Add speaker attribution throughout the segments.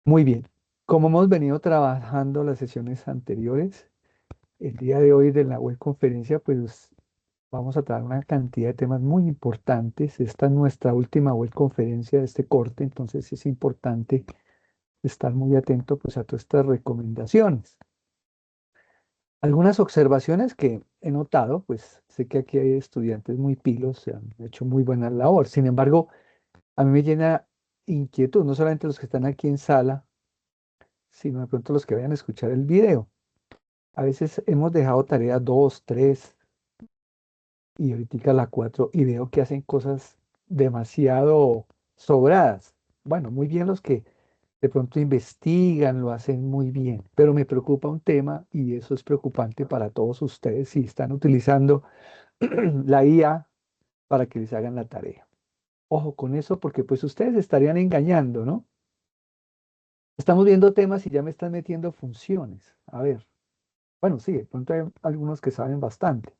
Speaker 1: Muy bien. Como hemos venido trabajando las sesiones anteriores, el día de hoy de la web conferencia, pues vamos a tratar una cantidad de temas muy importantes. Esta es nuestra última web conferencia de este corte, entonces es importante estar muy atento pues a todas estas recomendaciones. Algunas observaciones que he notado, pues sé que aquí hay estudiantes muy pilos, se han hecho muy buena labor. Sin embargo, a mí me llena inquietud, no solamente los que están aquí en sala, sino de pronto los que vayan a escuchar el video. A veces hemos dejado tarea 2, 3 y ahorita la 4 y veo que hacen cosas demasiado sobradas. Bueno, muy bien los que de pronto investigan, lo hacen muy bien, pero me preocupa un tema y eso es preocupante para todos ustedes si están utilizando la IA para que les hagan la tarea. Ojo con eso porque pues ustedes estarían engañando, ¿no? Estamos viendo temas y ya me están metiendo funciones. A ver, bueno, sí, de pronto hay algunos que saben bastante.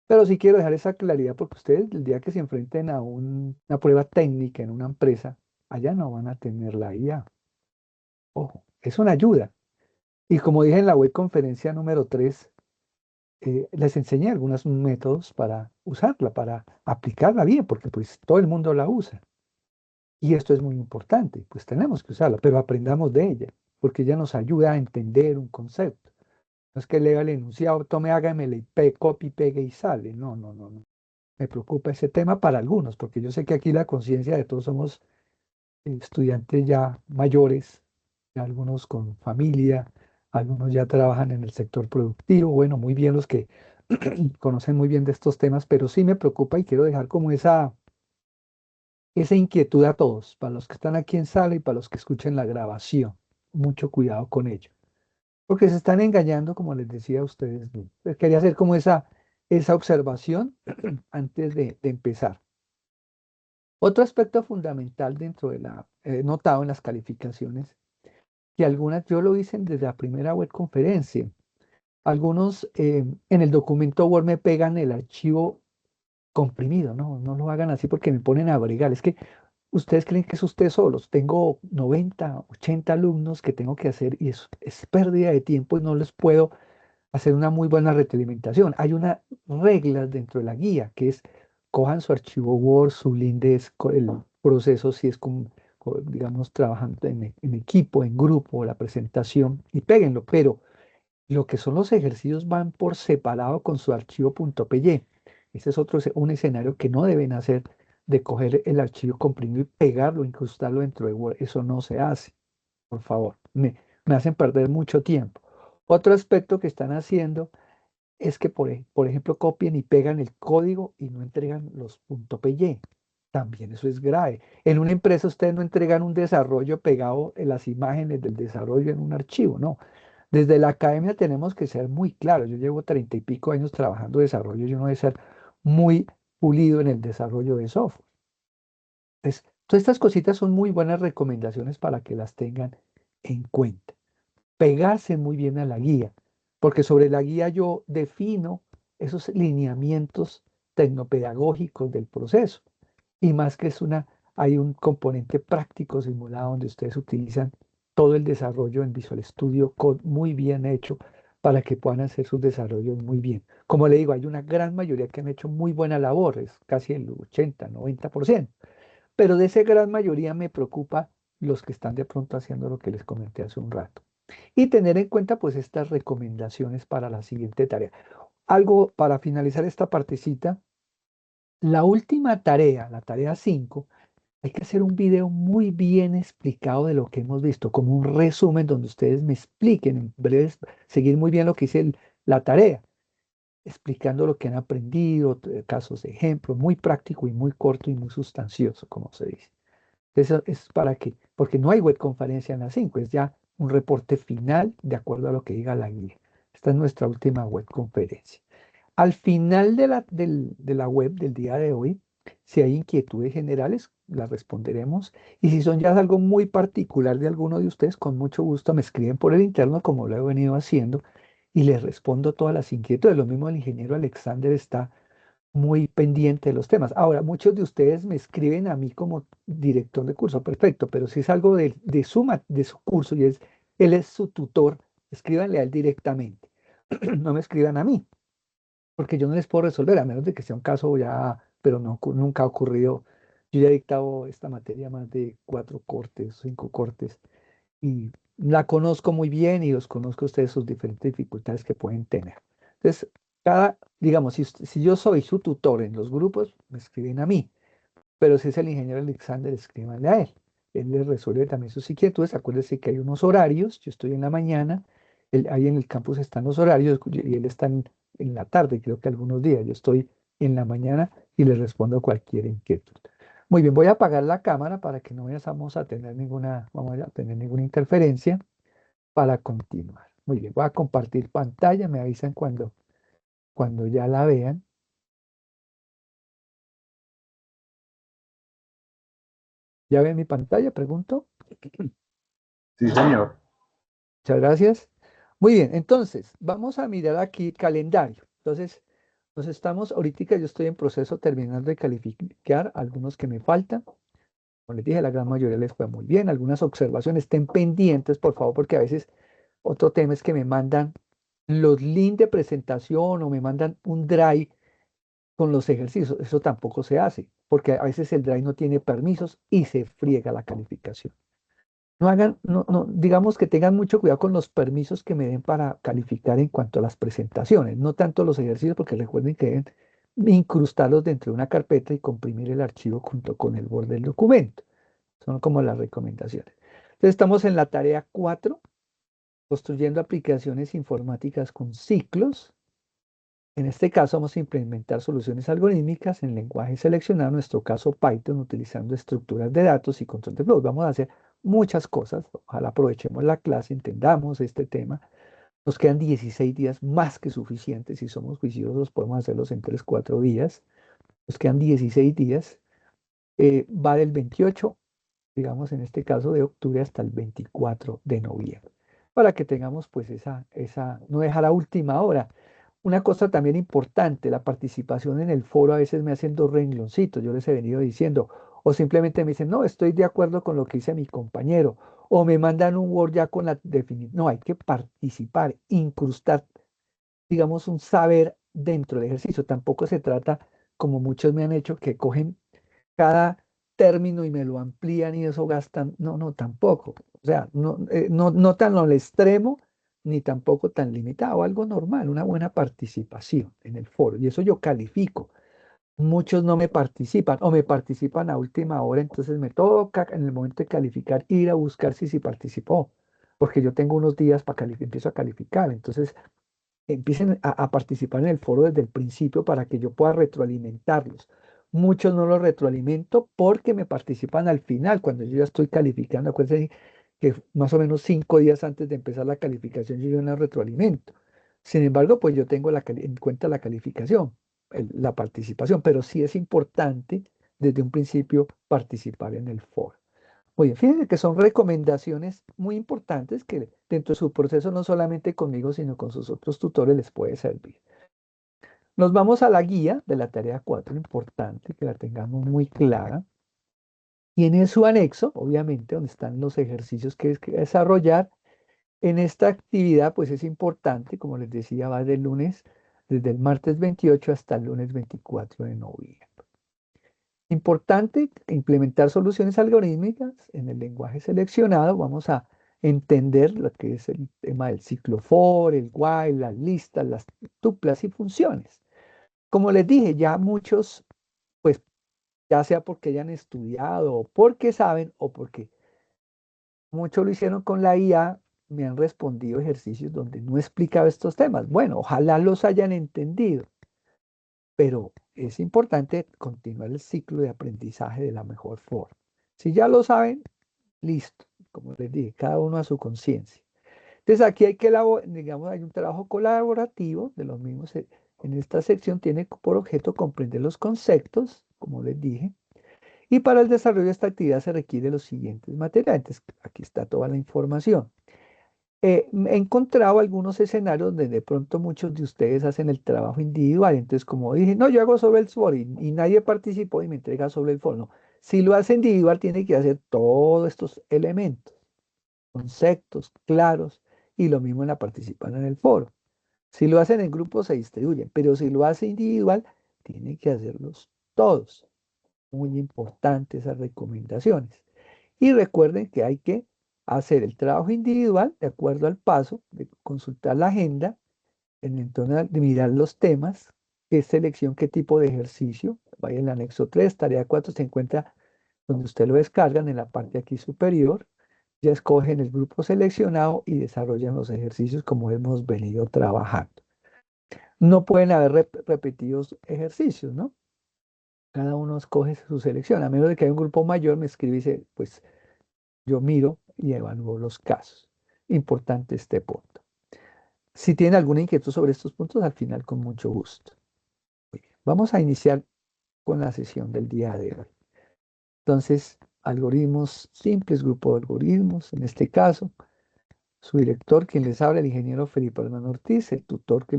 Speaker 1: Pero sí quiero dejar esa claridad porque ustedes el día que se enfrenten a una prueba técnica en una empresa, allá no van a tener la IA. Ojo, es una ayuda. Y como dije en la web conferencia número 3, les enseñé algunos métodos para usarla, para aplicarla bien, porque pues todo el mundo la usa. Y esto es muy importante, pues tenemos que usarla, pero aprendamos de ella, porque ella nos ayuda a entender un concepto. No es que lea el enunciado, tome, hágamele, copy, pegue y sale. No, no, no, no. Me preocupa ese tema para algunos, porque yo sé que aquí la conciencia de todos somos estudiantes ya mayores, ya algunos con familia, algunos ya trabajan en el sector productivo, bueno, muy bien los que conocen muy bien de estos temas, pero sí me preocupa y quiero dejar como esa inquietud a todos, para los que están aquí en sala y para los que escuchen la grabación. Mucho cuidado con ello, porque se están engañando, como les decía a ustedes. Quería hacer como esa observación antes de empezar. Otro aspecto fundamental dentro de he notado en las calificaciones, que algunas, yo lo hice desde la primera web conferencia, algunos en el documento Word me pegan el archivo comprimido, no, no lo hagan así porque me ponen a bregar, es que ustedes creen que es ustedes solos, tengo 90, 80 alumnos que tengo que hacer y es pérdida de tiempo y no les puedo hacer una muy buena retroalimentación. Hay unas reglas dentro de la guía, que es cojan su archivo Word, su el proceso, si es digamos, trabajando en equipo, en grupo, la presentación, y péguenlo, pero lo que son los ejercicios van por separado con su archivo .py. Ese es un escenario que no deben hacer de coger el archivo comprimido y pegarlo, incrustarlo dentro de Word. Eso no se hace, por favor. Me hacen perder mucho tiempo. Otro aspecto que están haciendo es que, por ejemplo, copian y pegan el código y no entregan los .py. También eso es grave. En una empresa ustedes no entregan un desarrollo pegado en las imágenes del desarrollo en un archivo, no. Desde la academia tenemos que ser muy claros. Yo llevo 30 y pico años trabajando desarrollo, yo no voy a ser muy pulido en el desarrollo de software. Entonces, todas estas cositas son muy buenas recomendaciones para que las tengan en cuenta. Pegarse muy bien a la guía, porque sobre la guía yo defino esos lineamientos tecnopedagógicos del proceso. Y más que hay un componente práctico simulado donde ustedes utilizan todo el desarrollo en Visual Studio Code muy bien hecho para que puedan hacer sus desarrollos muy bien. Como le digo, hay una gran mayoría que han hecho muy buena labor, es casi el 80, 90%. Pero de esa gran mayoría me preocupa los que están de pronto haciendo lo que les comenté hace un rato. Y tener en cuenta pues estas recomendaciones para la siguiente tarea. Algo para finalizar esta partecita, la última tarea, la tarea 5, hay que hacer un video muy bien explicado de lo que hemos visto, como un resumen donde ustedes me expliquen en breves, seguir muy bien lo que hice la tarea, explicando lo que han aprendido, casos de ejemplo, muy práctico y muy corto y muy sustancioso, como se dice. Eso es para que, porque no hay web conferencia en las 5, es ya un reporte final de acuerdo a lo que diga la guía. Esta es nuestra última web conferencia. Al final de la web del día de hoy, si hay inquietudes generales, las responderemos. Y si son ya algo muy particular de alguno de ustedes, con mucho gusto me escriben por el interno, como lo he venido haciendo, y les respondo todas las inquietudes. Lo mismo el ingeniero Alexander está muy pendiente de los temas. Ahora, muchos de ustedes me escriben a mí como director de curso, perfecto, pero si es algo de su curso y él es su tutor, escríbanle a él directamente. No me escriban a mí, porque yo no les puedo resolver, a menos de que sea un caso ya, pero no, nunca ha ocurrido. Yo ya he dictado esta materia más de 4 cortes, 5 cortes, y la conozco muy bien y los conozco a ustedes sus diferentes dificultades que pueden tener. Entonces, digamos, si yo soy su tutor en los grupos, me escriben a mí, pero si es el ingeniero Alexander, escríbanle a él. Él les resuelve también sus inquietudes. Acuérdense que hay unos horarios, yo estoy en la mañana, ahí en el campus están los horarios y él está en la tarde, creo que algunos días. Yo estoy en la mañana y le respondo cualquier inquietud. Muy bien, voy a apagar la cámara para que no vamos a tener vamos a tener ninguna interferencia para continuar. Muy bien, voy a compartir pantalla, me avisan cuando ya la vean. ¿Ya ven mi pantalla? Pregunto.
Speaker 2: Sí, señor.
Speaker 1: Muchas gracias. Muy bien, entonces vamos a mirar aquí calendario. Entonces, ahorita yo estoy en proceso terminando de calificar algunos que me faltan. Como les dije, la gran mayoría les fue muy bien. Algunas observaciones, estén pendientes, por favor, porque a veces otro tema es que me mandan los links de presentación o me mandan un drive con los ejercicios. Eso tampoco se hace, porque a veces el drive no tiene permisos y se friega la calificación. Digamos que tengan mucho cuidado con los permisos que me den para calificar en cuanto a las presentaciones, no tanto los ejercicios, porque recuerden que deben incrustarlos dentro de una carpeta y comprimir el archivo junto con el Word del documento. Son como las recomendaciones. Entonces estamos en la tarea 4, construyendo aplicaciones informáticas con ciclos. En este caso vamos a implementar soluciones algorítmicas en lenguaje seleccionado, en nuestro caso Python, utilizando estructuras de datos y control de flujos. Vamos a hacer muchas cosas. Ojalá aprovechemos la clase, entendamos este tema. Nos quedan 16 días más que suficientes. Si somos juiciosos, podemos hacerlos en 3, 4 días. Nos quedan 16 días. Va del 28, digamos en este caso de octubre, hasta el 24 de noviembre, para que tengamos pues no dejar a última hora. Una cosa también importante, la participación en el foro a veces me hacen dos rengloncitos, yo les he venido diciendo, o simplemente me dicen, no, estoy de acuerdo con lo que dice mi compañero, o me mandan un Word ya con la definición. No, hay que participar, incrustar, digamos, un saber dentro del ejercicio. Tampoco se trata, como muchos me han hecho, que cogen cada término y me lo amplían y eso gastan. No, no, tampoco. O sea, no tan al extremo ni tampoco tan limitado, algo normal, una buena participación en el foro. Y eso yo califico. Muchos no me participan o me participan a última hora, entonces me toca en el momento de calificar ir a buscar si participó, porque yo tengo unos días para calificar, empiezo a calificar. Entonces empiecen a participar en el foro desde el principio para que yo pueda retroalimentarlos. Muchos no los retroalimento porque me participan al final, cuando yo ya estoy calificando. Acuérdense que más o menos 5 días antes de empezar la calificación yo ya no retroalimento. Sin embargo, pues yo tengo en cuenta la calificación, la participación, pero sí es importante desde un principio participar en el foro. Oye, fíjense que son recomendaciones muy importantes que dentro de su proceso, no solamente conmigo, sino con sus otros tutores les puede servir. Nos vamos a la guía de la tarea 4, importante que la tengamos muy clara. Y en su anexo, obviamente, donde están los ejercicios que hay que desarrollar, en esta actividad, pues es importante, como les decía, va desde el martes 28 hasta el lunes 24 de noviembre. Importante implementar soluciones algorítmicas en el lenguaje seleccionado. Vamos a entender lo que es el tema del ciclo for, el while, las listas, las tuplas y funciones. Como les dije, ya muchos, pues ya sea porque hayan estudiado o porque saben o porque muchos lo hicieron con la IA, me han respondido ejercicios donde no explicaba estos temas. Bueno, ojalá los hayan entendido, pero es importante continuar el ciclo de aprendizaje de la mejor forma. Si ya lo saben, listo, como les dije, cada uno a su conciencia. Entonces aquí hay que digamos, hay un trabajo colaborativo de los mismos. En esta sección tiene por objeto comprender los conceptos, como les dije, y para el desarrollo de esta actividad se requiere los siguientes materiales. Entonces, aquí está toda la información. He encontrado algunos escenarios donde de pronto muchos de ustedes hacen el trabajo individual. Entonces, como dije, no, yo hago sobre el SWOT y nadie participó y me entrega sobre el foro. No. Si lo hace individual, tiene que hacer todos estos elementos, conceptos claros y lo mismo en la participación en el foro. Si lo hacen en grupo, se distribuyen, pero si lo hace individual, tiene que hacerlos todos. Muy importantes esas recomendaciones. Y recuerden que hay que hacer el trabajo individual de acuerdo al paso, de consultar la agenda, en el entorno de mirar los temas, qué selección, qué tipo de ejercicio. Vaya en el anexo 3 tarea 4 se encuentra donde usted lo descargan en la parte aquí superior. Ya escogen el grupo seleccionado y desarrollan los ejercicios como hemos venido trabajando. No pueden haber repetidos ejercicios, ¿no? Cada uno escoge su selección. A menos de que haya un grupo mayor, me escribe y dice, pues yo miro y evalúo los casos. Importante este punto. Si tienen alguna inquietud sobre estos puntos, al final con mucho gusto. Muy bien. Vamos a iniciar con la sesión del día de hoy. Entonces, algoritmos simples, grupo de algoritmos, en este caso, su director, quien les habla, el ingeniero Felipe Hernández Ortiz, el tutor que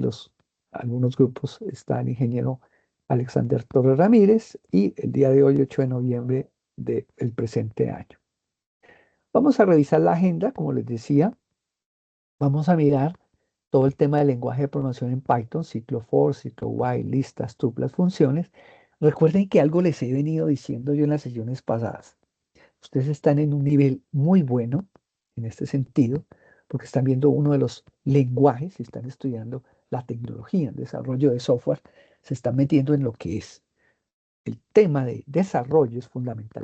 Speaker 1: algunos grupos está el ingeniero Alexander Torres Ramírez y el día de hoy, 8 de noviembre del presente año. Vamos a revisar la agenda, como les decía, vamos a mirar todo el tema del lenguaje de programación en Python, ciclo for, ciclo while, listas, tuplas, funciones. Recuerden que algo les he venido diciendo yo en las sesiones pasadas. Ustedes están en un nivel muy bueno en este sentido, porque están viendo uno de los lenguajes, están estudiando la tecnología, el desarrollo de software, se están metiendo en lo que es. El tema de desarrollo es fundamental.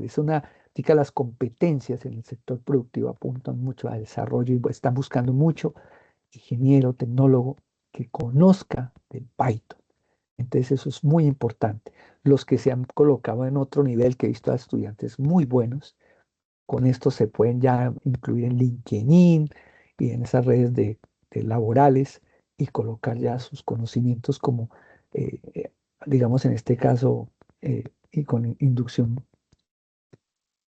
Speaker 1: Las competencias en el sector productivo apuntan mucho al desarrollo y están buscando mucho ingeniero, tecnólogo que conozca del Python. Entonces eso es muy importante. Los que se han colocado en otro nivel, que he visto a estudiantes muy buenos, con esto se pueden ya incluir en LinkedIn y en esas redes de laborales y colocar ya sus conocimientos como, digamos, en este caso, y con inducción,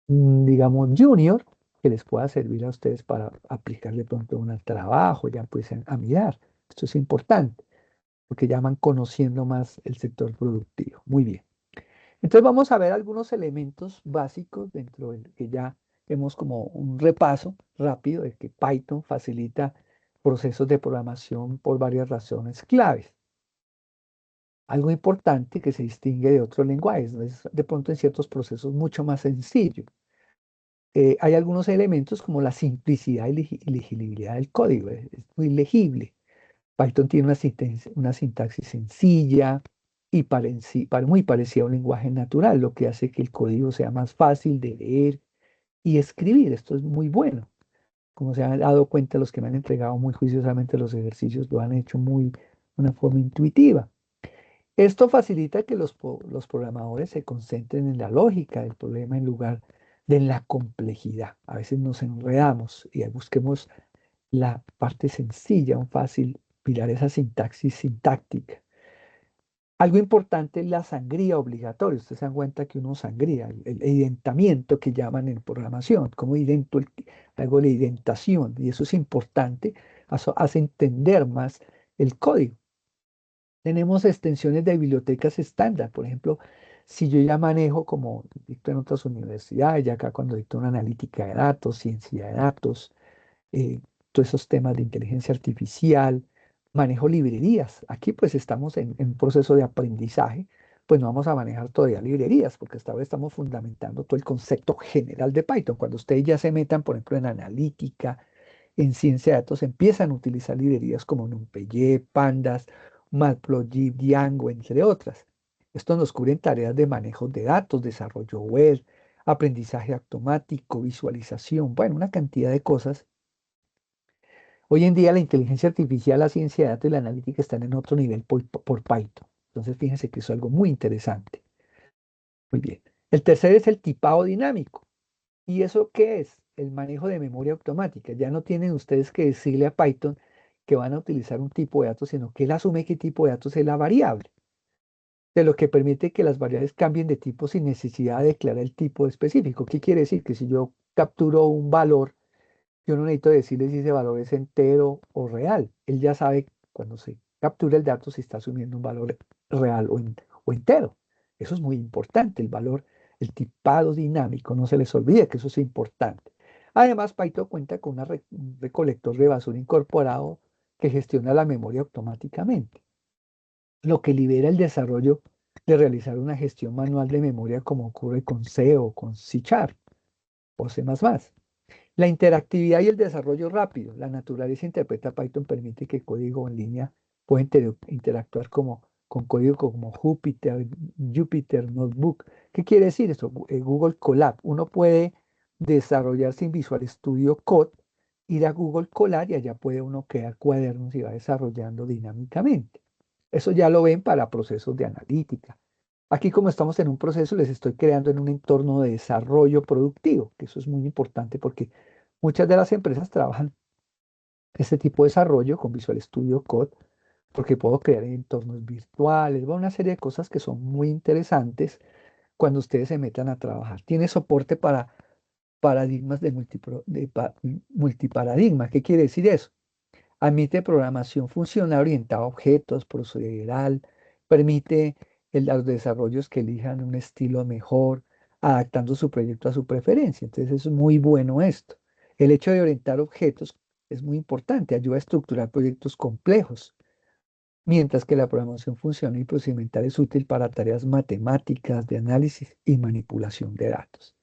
Speaker 1: digamos, junior, que les pueda servir a ustedes para aplicar de pronto un trabajo, ya pues a mirar. Esto es importante, porque ya van conociendo más el sector productivo. Muy bien. Entonces vamos a ver algunos elementos básicos dentro del que ya vemos como un repaso rápido de que Python facilita procesos de programación por varias razones claves. Algo importante que se distingue de otros lenguajes, ¿no? Es de pronto en ciertos procesos mucho más sencillo. Hay algunos elementos como la simplicidad y legibilidad del código, es muy legible. Python tiene una sintaxis sencilla y muy parecida a un lenguaje natural, lo que hace que el código sea más fácil de leer y escribir. Esto es muy bueno. Como se han dado cuenta, los que me han entregado muy juiciosamente los ejercicios lo han hecho muy una forma intuitiva. Esto facilita que los programadores se concentren en la lógica del problema en lugar de en la complejidad. A veces nos enredamos y busquemos la parte sencilla, un fácil, mirar esa sintaxis sintáctica. Algo importante es la sangría obligatoria. Ustedes se dan cuenta que uno sangría, el identamiento que llaman en programación, como hago la identación, y eso es importante, eso hace entender más el código. Tenemos extensiones de bibliotecas estándar, por ejemplo, si yo ya manejo como dicto en otras universidades, ya acá cuando dicto una analítica de datos, ciencia de datos, eh, todos esos temas de inteligencia artificial, manejo librerías. Aquí pues estamos en un proceso de aprendizaje, pues no vamos a manejar todavía librerías, porque hasta ahora estamos fundamentando todo el concepto general de Python. Cuando ustedes ya se metan, por ejemplo, en analítica, en ciencia de datos, empiezan a utilizar librerías como NumPy, Pandas, Matplotlib, Django, entre otras. Esto nos cubre tareas de manejo de datos, desarrollo web, aprendizaje automático, visualización, bueno, una cantidad de cosas. Hoy en día la inteligencia artificial, la ciencia de datos y la analítica están en otro nivel por Python. Entonces fíjense que eso es algo muy interesante. Muy bien. El tercero es el tipado dinámico. ¿Y eso qué es? El manejo de memoria automática. Ya no tienen ustedes que decirle a Python que van a utilizar un tipo de datos, sino que él asume qué tipo de datos es la variable, de lo que permite que las variables cambien de tipo sin necesidad de declarar el tipo específico. ¿Qué quiere decir? Que si yo capturo un valor Yo no necesito decirle si ese valor es entero o real. Él ya sabe cuando se captura el dato si está asumiendo un valor real o entero. Eso es muy importante, el valor, el tipado dinámico. No se les olvide que eso es importante. Además, Python cuenta con un recolector de basura incorporado que gestiona la memoria automáticamente, lo que libera el desarrollo de realizar una gestión manual de memoria como ocurre con C o con C Sharp o C++. La interactividad y el desarrollo rápido. La naturaleza interpreta Python permite que código en línea pueda interactuar con código como Jupyter Notebook. ¿Qué quiere decir esto? Google Colab. Uno puede desarrollar sin Visual Studio Code, ir a Google Colab y allá puede uno crear cuadernos y va desarrollando dinámicamente. Eso ya lo ven para procesos de analítica. Aquí, como estamos en un proceso, les estoy creando en un entorno de desarrollo productivo, que eso es muy importante porque muchas de las empresas trabajan este tipo de desarrollo con Visual Studio Code porque puedo crear entornos virtuales, bueno, una serie de cosas que son muy interesantes cuando ustedes se metan a trabajar. Tiene soporte para paradigmas de multiparadigma. ¿Qué quiere decir eso? Admite programación funcional orientada a objetos, procedural, permite los desarrollos que elijan un estilo mejor, adaptando su proyecto a su preferencia. Entonces es muy bueno esto. El hecho de orientar objetos es muy importante, ayuda a estructurar proyectos complejos, mientras que la programación funcional y procedimental es útil para tareas matemáticas, de análisis y manipulación de datos.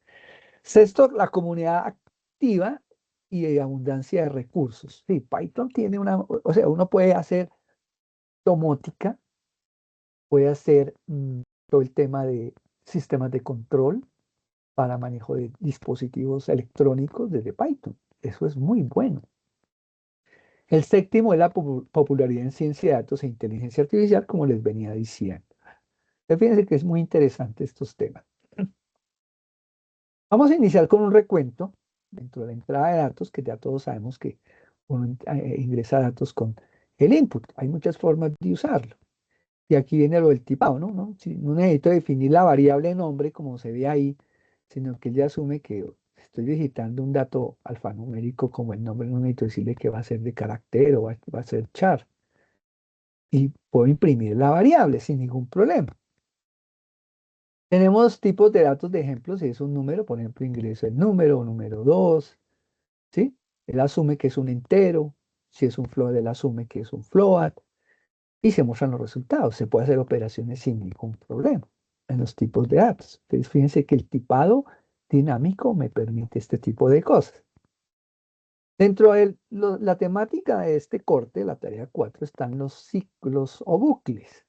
Speaker 1: Sexto, la comunidad activa y abundancia de recursos. Sí, Python tiene o sea, uno puede hacer domótica, puede hacer todo el tema de sistemas de control para manejo de dispositivos electrónicos desde Python. Eso es muy bueno. El séptimo es la popularidad en ciencia de datos e inteligencia artificial, como les venía diciendo. Fíjense que es muy interesante estos temas. Vamos a iniciar con un recuento dentro de la entrada de datos, que ya todos sabemos que uno ingresa datos con el input. Hay muchas formas de usarlo. Y aquí viene lo del tipado, ¿no? No necesito definir la variable nombre como se ve ahí, sino que él ya asume que estoy digitando un dato alfanumérico como el nombre, no necesito decirle que va a ser de carácter o va a ser char. Y puedo imprimir la variable sin ningún problema. Tenemos tipos de datos de ejemplos, si es un número, por ejemplo, ingreso el número, número 2. ¿Sí? Él asume que es un entero, si es un float, él asume que es un float, y se muestran los resultados. Se puede hacer operaciones sin ningún problema en los tipos de datos. Entonces, fíjense que el tipado dinámico me permite este tipo de cosas. Dentro de la temática de este corte, la tarea 4, están los ciclos o bucles.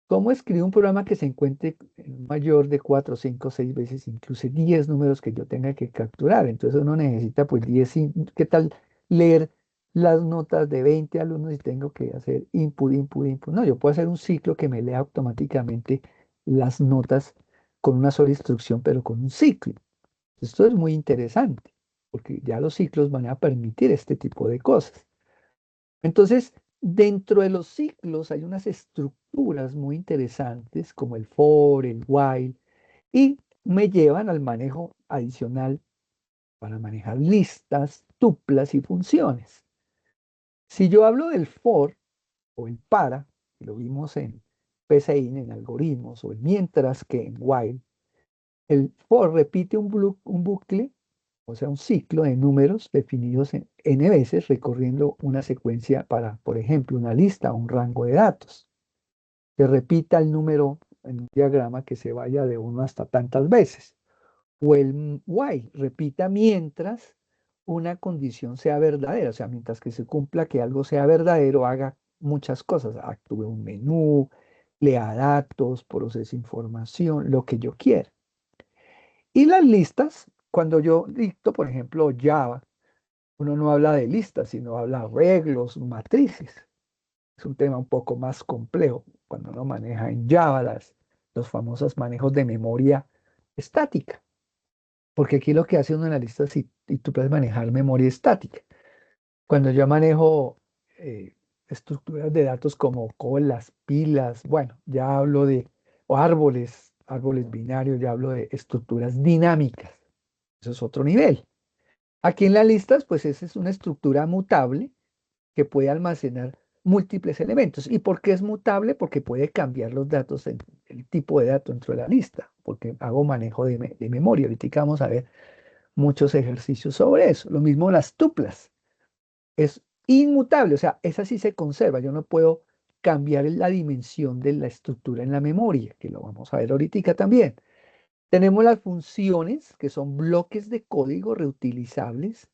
Speaker 1: ¿Cómo escribo un programa que se encuentre en mayor de 4, 5, 6 veces, incluso 10 números que yo tenga que capturar? Entonces uno necesita pues 10, ¿qué tal leer las notas de 20 alumnos y tengo que hacer input, input, input? No, yo puedo hacer un ciclo que me lea automáticamente las notas con una sola instrucción, pero con un ciclo. Esto es muy interesante, porque ya los ciclos van a permitir este tipo de cosas. Entonces, dentro de los ciclos hay unas estructuras muy interesantes como el for, el while, y me llevan al manejo adicional para manejar listas, tuplas y funciones. Si yo hablo del for o el para, que lo vimos en PCIN, en algoritmos, o el mientras que en while, el for repite un bucle, o sea, un ciclo de números definidos en n veces recorriendo una secuencia para, por ejemplo, una lista o un rango de datos. Que repita el número en un diagrama que se vaya de uno hasta tantas veces. O el while repita mientras una condición sea verdadera, o sea, mientras que se cumpla que algo sea verdadero, haga muchas cosas, actúe un menú, lea datos, procese información, lo que yo quiera. Y las listas, cuando yo dicto, por ejemplo, Java, uno no habla de listas, sino habla de arreglos, matrices. Es un tema un poco más complejo cuando uno maneja en Java los famosos manejos de memoria estática. Porque aquí lo que hace uno en la lista es y tú puedes manejar memoria estática. Cuando yo manejo estructuras de datos como colas, pilas, bueno, ya hablo de o árboles binarios, ya hablo de estructuras dinámicas. Eso es otro nivel. Aquí en las listas, pues esa es una estructura mutable que puede almacenar múltiples elementos. ¿Y por qué es mutable? Porque puede cambiar los datos, el tipo de dato dentro de la lista, porque hago manejo de memoria. Ahorita vamos a ver muchos ejercicios sobre eso. Lo mismo las tuplas. Es inmutable, o sea, esa sí se conserva. Yo no puedo cambiar la dimensión de la estructura en la memoria, que lo vamos a ver ahorita también. Tenemos las funciones, que son bloques de código reutilizables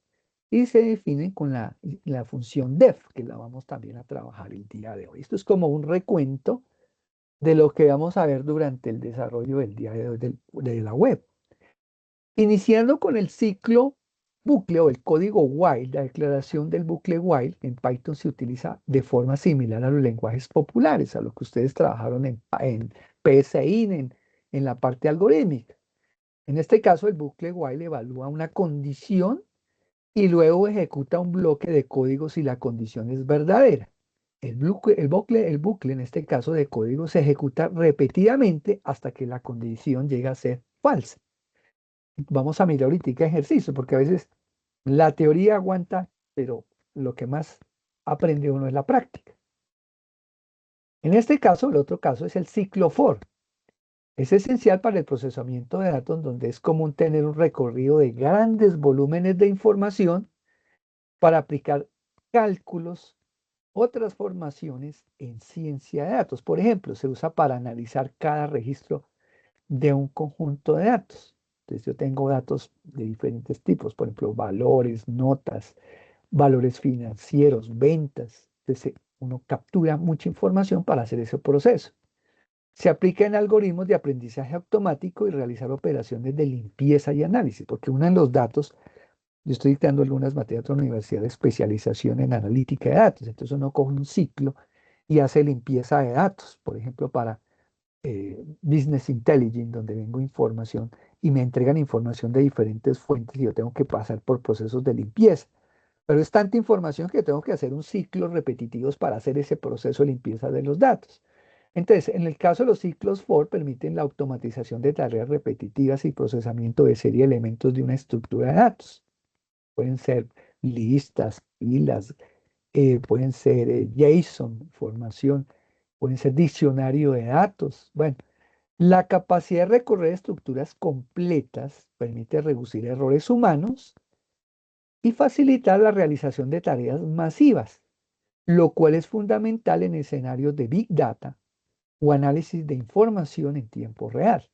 Speaker 1: y se definen con la función def, que la vamos también a trabajar el día de hoy. Esto es como un recuento de lo que vamos a ver durante el desarrollo del día de hoy de la web. Iniciando con el ciclo bucle o el código while, la declaración del bucle while en Python se utiliza de forma similar a los lenguajes populares, a lo que ustedes trabajaron en PSI, en la parte algorítmica. En este caso, el bucle while evalúa una condición y luego ejecuta un bloque de código si la condición es verdadera. El bucle, en este caso de código, se ejecuta repetidamente hasta que la condición llega a ser falsa. Vamos a mirar ahorita ejercicio, porque a veces la teoría aguanta, pero lo que más aprende uno es la práctica. En este caso, el otro caso es el ciclo for. Es esencial para el procesamiento de datos, donde es común tener un recorrido de grandes volúmenes de información para aplicar cálculos o transformaciones en ciencia de datos. Por ejemplo, se usa para analizar cada registro de un conjunto de datos. Entonces yo tengo datos de diferentes tipos, por ejemplo, valores, notas, valores financieros, ventas. Entonces uno captura mucha información para hacer ese proceso. Se aplica en algoritmos de aprendizaje automático y realizar operaciones de limpieza y análisis, porque uno en los datos, yo estoy dictando algunas materias de la universidad de especialización en analítica de datos, entonces uno coge un ciclo y hace limpieza de datos, por ejemplo, para Business Intelligence, donde vengo información y me entregan información de diferentes fuentes y yo tengo que pasar por procesos de limpieza. Pero es tanta información que tengo que hacer un ciclo repetitivos para hacer ese proceso de limpieza de los datos. Entonces, en el caso de los ciclos for, permiten la automatización de tareas repetitivas y procesamiento de serie de elementos de una estructura de datos. Pueden ser listas, filas, pueden ser JSON, información, pueden ser diccionario de datos. Bueno, la capacidad de recorrer estructuras completas permite reducir errores humanos y facilitar la realización de tareas masivas, lo cual es fundamental en escenarios de Big Data o análisis de información en tiempo real.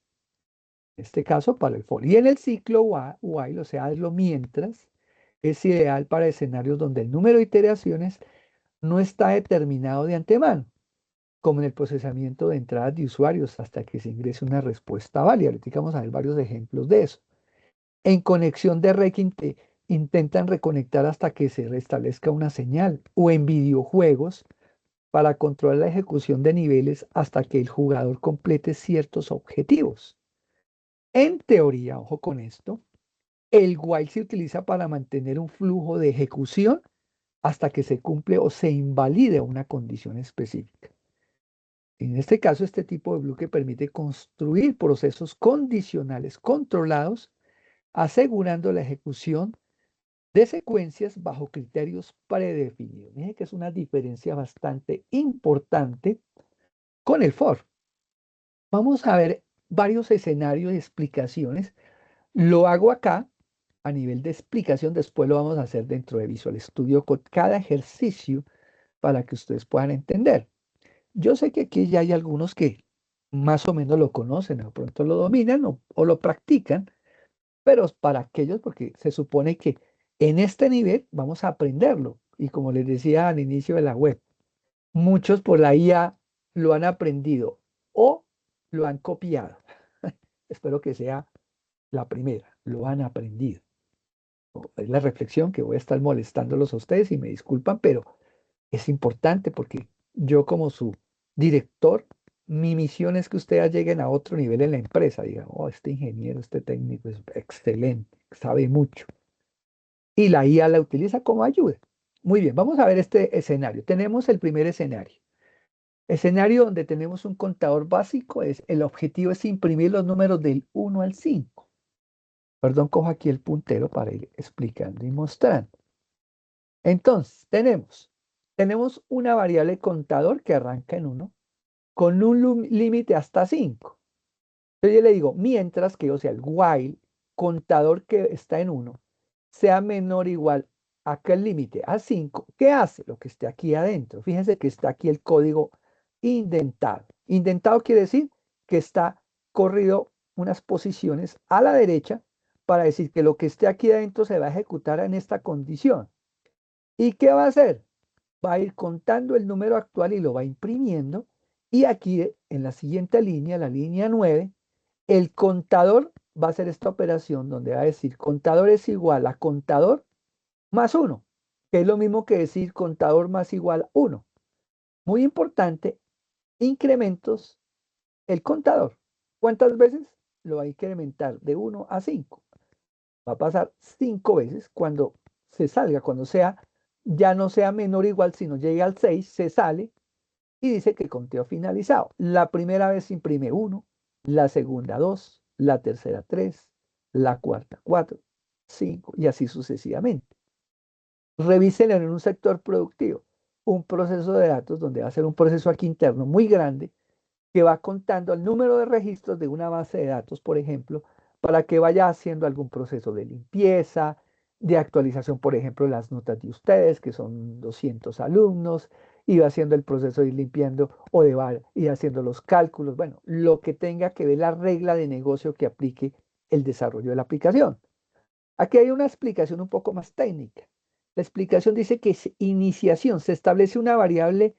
Speaker 1: En este caso, para el for. Y en el ciclo while, o sea, lo mientras, es ideal para escenarios donde el número de iteraciones no está determinado de antemano, como en el procesamiento de entradas de usuarios hasta que se ingrese una respuesta válida. Ahorita vamos a ver varios ejemplos de eso. En conexión de red intentan reconectar hasta que se restablezca una señal, o en videojuegos para controlar la ejecución de niveles hasta que el jugador complete ciertos objetivos. En teoría, ojo con esto, el while se utiliza para mantener un flujo de ejecución hasta que se cumple o se invalide una condición específica. En este caso, este tipo de bloque permite construir procesos condicionales controlados, asegurando la ejecución de secuencias bajo criterios predefinidos. Miren que es una diferencia bastante importante con el for. Vamos a ver varios escenarios y explicaciones. Lo hago acá a nivel de explicación, después lo vamos a hacer dentro de Visual Studio con cada ejercicio para que ustedes puedan entender. Yo sé que aquí ya hay algunos que más o menos lo conocen, o pronto lo dominan o lo practican, pero para aquellos, porque se supone que en este nivel vamos a aprenderlo. Y como les decía al inicio de la web, muchos por la IA lo han aprendido o lo han copiado. Espero que sea la primera, lo han aprendido. Es la reflexión que voy a estar molestándolos a ustedes y me disculpan, pero es importante porque yo como su director, mi misión es que ustedes lleguen a otro nivel en la empresa. Digan, oh, este ingeniero, este técnico es excelente, sabe mucho. Y la IA la utiliza como ayuda. Muy bien, vamos a ver este escenario. Tenemos el primer escenario. Escenario donde tenemos un contador básico, el objetivo es imprimir los números del 1 al 5. Perdón, cojo aquí el puntero para ir explicando y mostrando. Entonces, tenemos una variable contador que arranca en 1 con un límite hasta 5. Entonces yo le digo, mientras que, o sea, el while contador que está en 1 sea menor o igual a aquel límite, a 5, ¿qué hace? Lo que esté aquí adentro. Fíjense que está aquí el código indentado. Indentado quiere decir que está corrido unas posiciones a la derecha para decir que lo que esté aquí adentro se va a ejecutar en esta condición. ¿Y qué va a hacer? Va a ir contando el número actual y lo va imprimiendo. Y aquí en la siguiente línea, la línea 9, el contador va a hacer esta operación donde va a decir contador es igual a contador más 1, que es lo mismo que decir contador más igual a 1. Muy importante, incrementos el contador. ¿Cuántas veces? Lo va a incrementar de 1 a 5. Va a pasar 5 veces cuando se salga, cuando sea, ya no sea menor o igual, sino llegue al 6, se sale y dice que conteo finalizado. La primera vez imprime 1, la segunda 2, la tercera 3, la cuarta 4, 5 y así sucesivamente. Revísenlo en un sector productivo, un proceso de datos donde va a ser un proceso aquí interno muy grande que va contando el número de registros de una base de datos, por ejemplo, para que vaya haciendo algún proceso de limpieza, de actualización, por ejemplo, de las notas de ustedes, que son 200 alumnos, y va haciendo el proceso de ir limpiando o de ir haciendo los cálculos, bueno, lo que tenga que ver la regla de negocio que aplique el desarrollo de la aplicación. Aquí hay una explicación un poco más técnica. La explicación dice que es iniciación, se establece una variable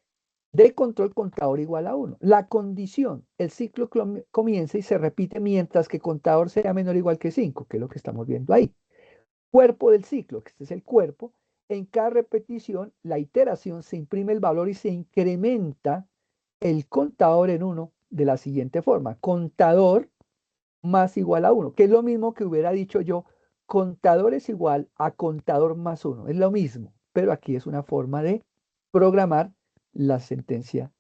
Speaker 1: de control contador igual a 1. La condición, el ciclo comienza y se repite mientras que contador sea menor o igual que 5, que es lo que estamos viendo ahí. Cuerpo del ciclo, que este es el cuerpo. En cada repetición, la iteración se imprime el valor y se incrementa el contador en 1 de la siguiente forma. Contador más igual a 1, que es lo mismo que hubiera dicho yo, contador es igual a contador más 1. Es lo mismo, pero aquí es una forma de programar la sentencia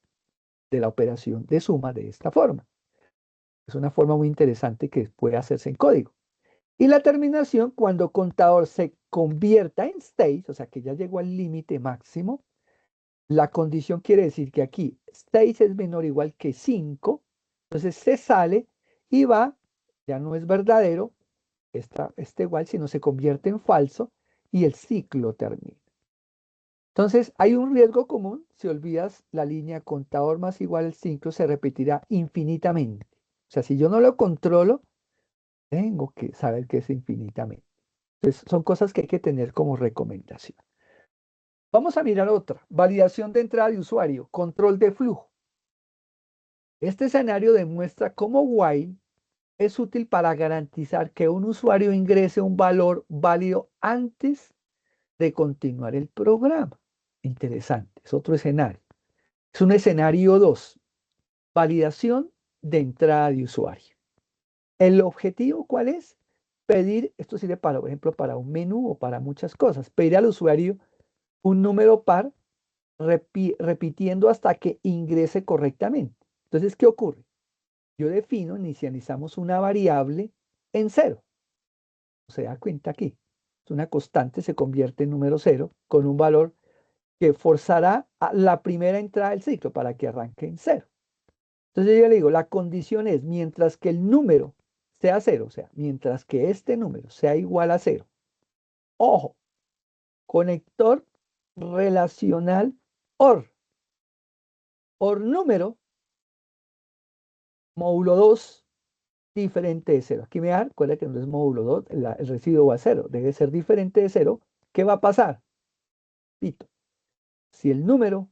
Speaker 1: de la operación de suma de esta forma. Es una forma muy interesante que puede hacerse en código. Y la terminación, cuando contador se convierta en stage, o sea que ya llegó al límite máximo, la condición quiere decir que aquí stage es menor o igual que 5, entonces se sale y va, ya no es verdadero, está igual, sino se convierte en falso y el ciclo termina. Entonces, hay un riesgo común. Si olvidas la línea contador más igual al 5, se repetirá infinitamente. O sea, si yo no lo controlo, tengo que saber que es infinitamente. Entonces, son cosas que hay que tener como recomendación. Vamos a mirar otra. Validación de entrada de usuario, control de flujo. Este escenario demuestra cómo while es útil para garantizar que un usuario ingrese un valor válido antes de continuar el programa. Interesante, es otro escenario. Es un escenario 2, validación de entrada de usuario. ¿El objetivo cuál es? Pedir, esto sirve para, por ejemplo, para un menú o para muchas cosas, pedir al usuario un número par repitiendo hasta que ingrese correctamente. Entonces, ¿qué ocurre? Yo defino, inicializamos una variable en 0. Se da cuenta aquí. Es una constante, se convierte en número 0 con un valor que forzará a la primera entrada del ciclo para que arranque en 0. Entonces yo le digo, la condición es mientras que el número sea 0, o sea, mientras que este número sea igual a 0. Ojo, conector relacional OR. OR número módulo 2 diferente de 0. Aquí me da, recuerda que no es módulo 2, el residuo va a 0, debe ser diferente de 0. ¿Qué va a pasar? Pito. Si el número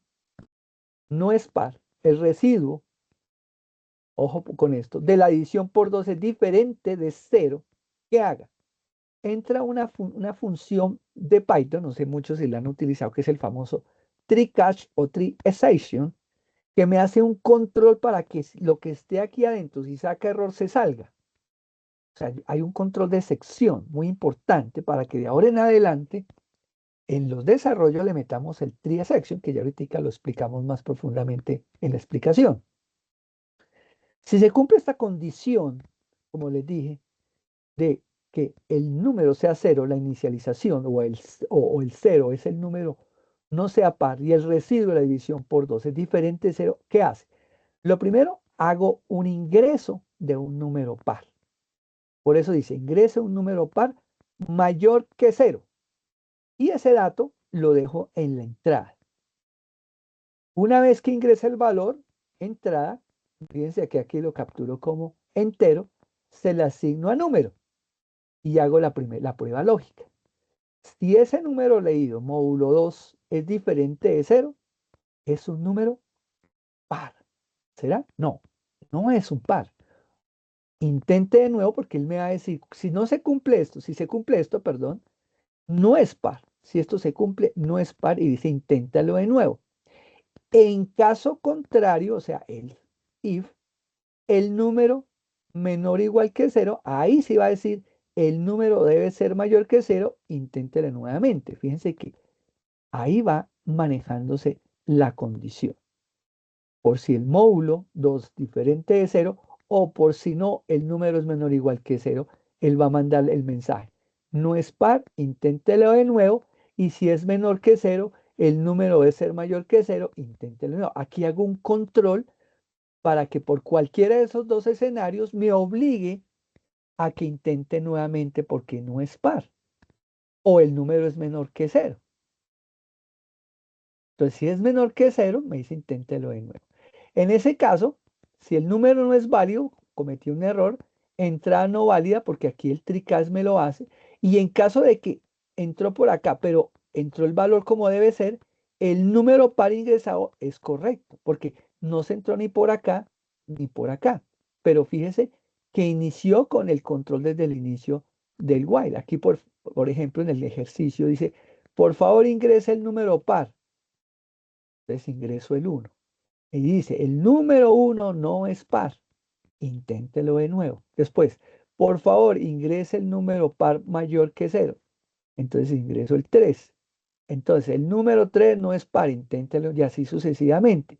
Speaker 1: no es par, el residuo, ojo con esto, de la división por 2 es diferente de 0, ¿qué haga? Entra una función de Python, no sé muchos si la han utilizado, que es el famoso tree catch o tree exception, que me hace un control para que lo que esté aquí adentro, si saca error, se salga. O sea, hay un control de sección muy importante para que de ahora en adelante en los desarrollos le metamos el tree exception, que ya ahorita lo explicamos más profundamente en la explicación. Si se cumple esta condición, como les dije, de que el número sea cero, la inicialización o el cero es el número no sea par y el residuo de la división por 2 es diferente de cero, ¿qué hace? Lo primero, hago un ingreso de un número par. Por eso dice, ingresa un número par mayor que cero. Y ese dato lo dejo en la entrada. Una vez que ingrese el valor, entrada, fíjense que aquí lo capturo como entero, se le asigno a número y hago la prueba lógica. Si ese número leído, módulo 2, es diferente de cero, es un número par. ¿Será? No, no es un par. Intente de nuevo porque él me va a decir, si no se cumple esto, si se cumple esto, perdón, no es par. Si esto se cumple, no es par y dice, inténtalo de nuevo. En caso contrario, o sea, el if, el número menor o igual que cero, ahí sí va a decir, el número debe ser mayor que cero, inténtelo nuevamente. Fíjense que ahí va manejándose la condición. Por si el módulo 2 diferente de cero o por si no el número es menor o igual que cero, él va a mandar el mensaje. No es par, inténtelo de nuevo y si es menor que cero, el número debe ser mayor que cero, inténtelo de nuevo. Aquí hago un control para que por cualquiera de esos dos escenarios me obligue a que intente nuevamente porque no es par o el número es menor que cero. Entonces, si es menor que cero, me dice inténtelo de nuevo. En ese caso, si el número no es válido, cometí un error, entrada no válida porque aquí el TRICAS me lo hace. Y en caso de que entró por acá, pero entró el valor como debe ser, el número par ingresado es correcto porque no se entró ni por acá ni por acá. Pero fíjese que inició con el control desde el inicio del while. Aquí, por ejemplo, en el ejercicio dice, por favor ingrese el número par. Entonces ingreso el 1. Y dice, el número 1 no es par. Inténtelo de nuevo. Después, por favor, ingrese el número par mayor que cero. Entonces ingreso el 3. Entonces, el número 3 no es par. Inténtelo y así sucesivamente.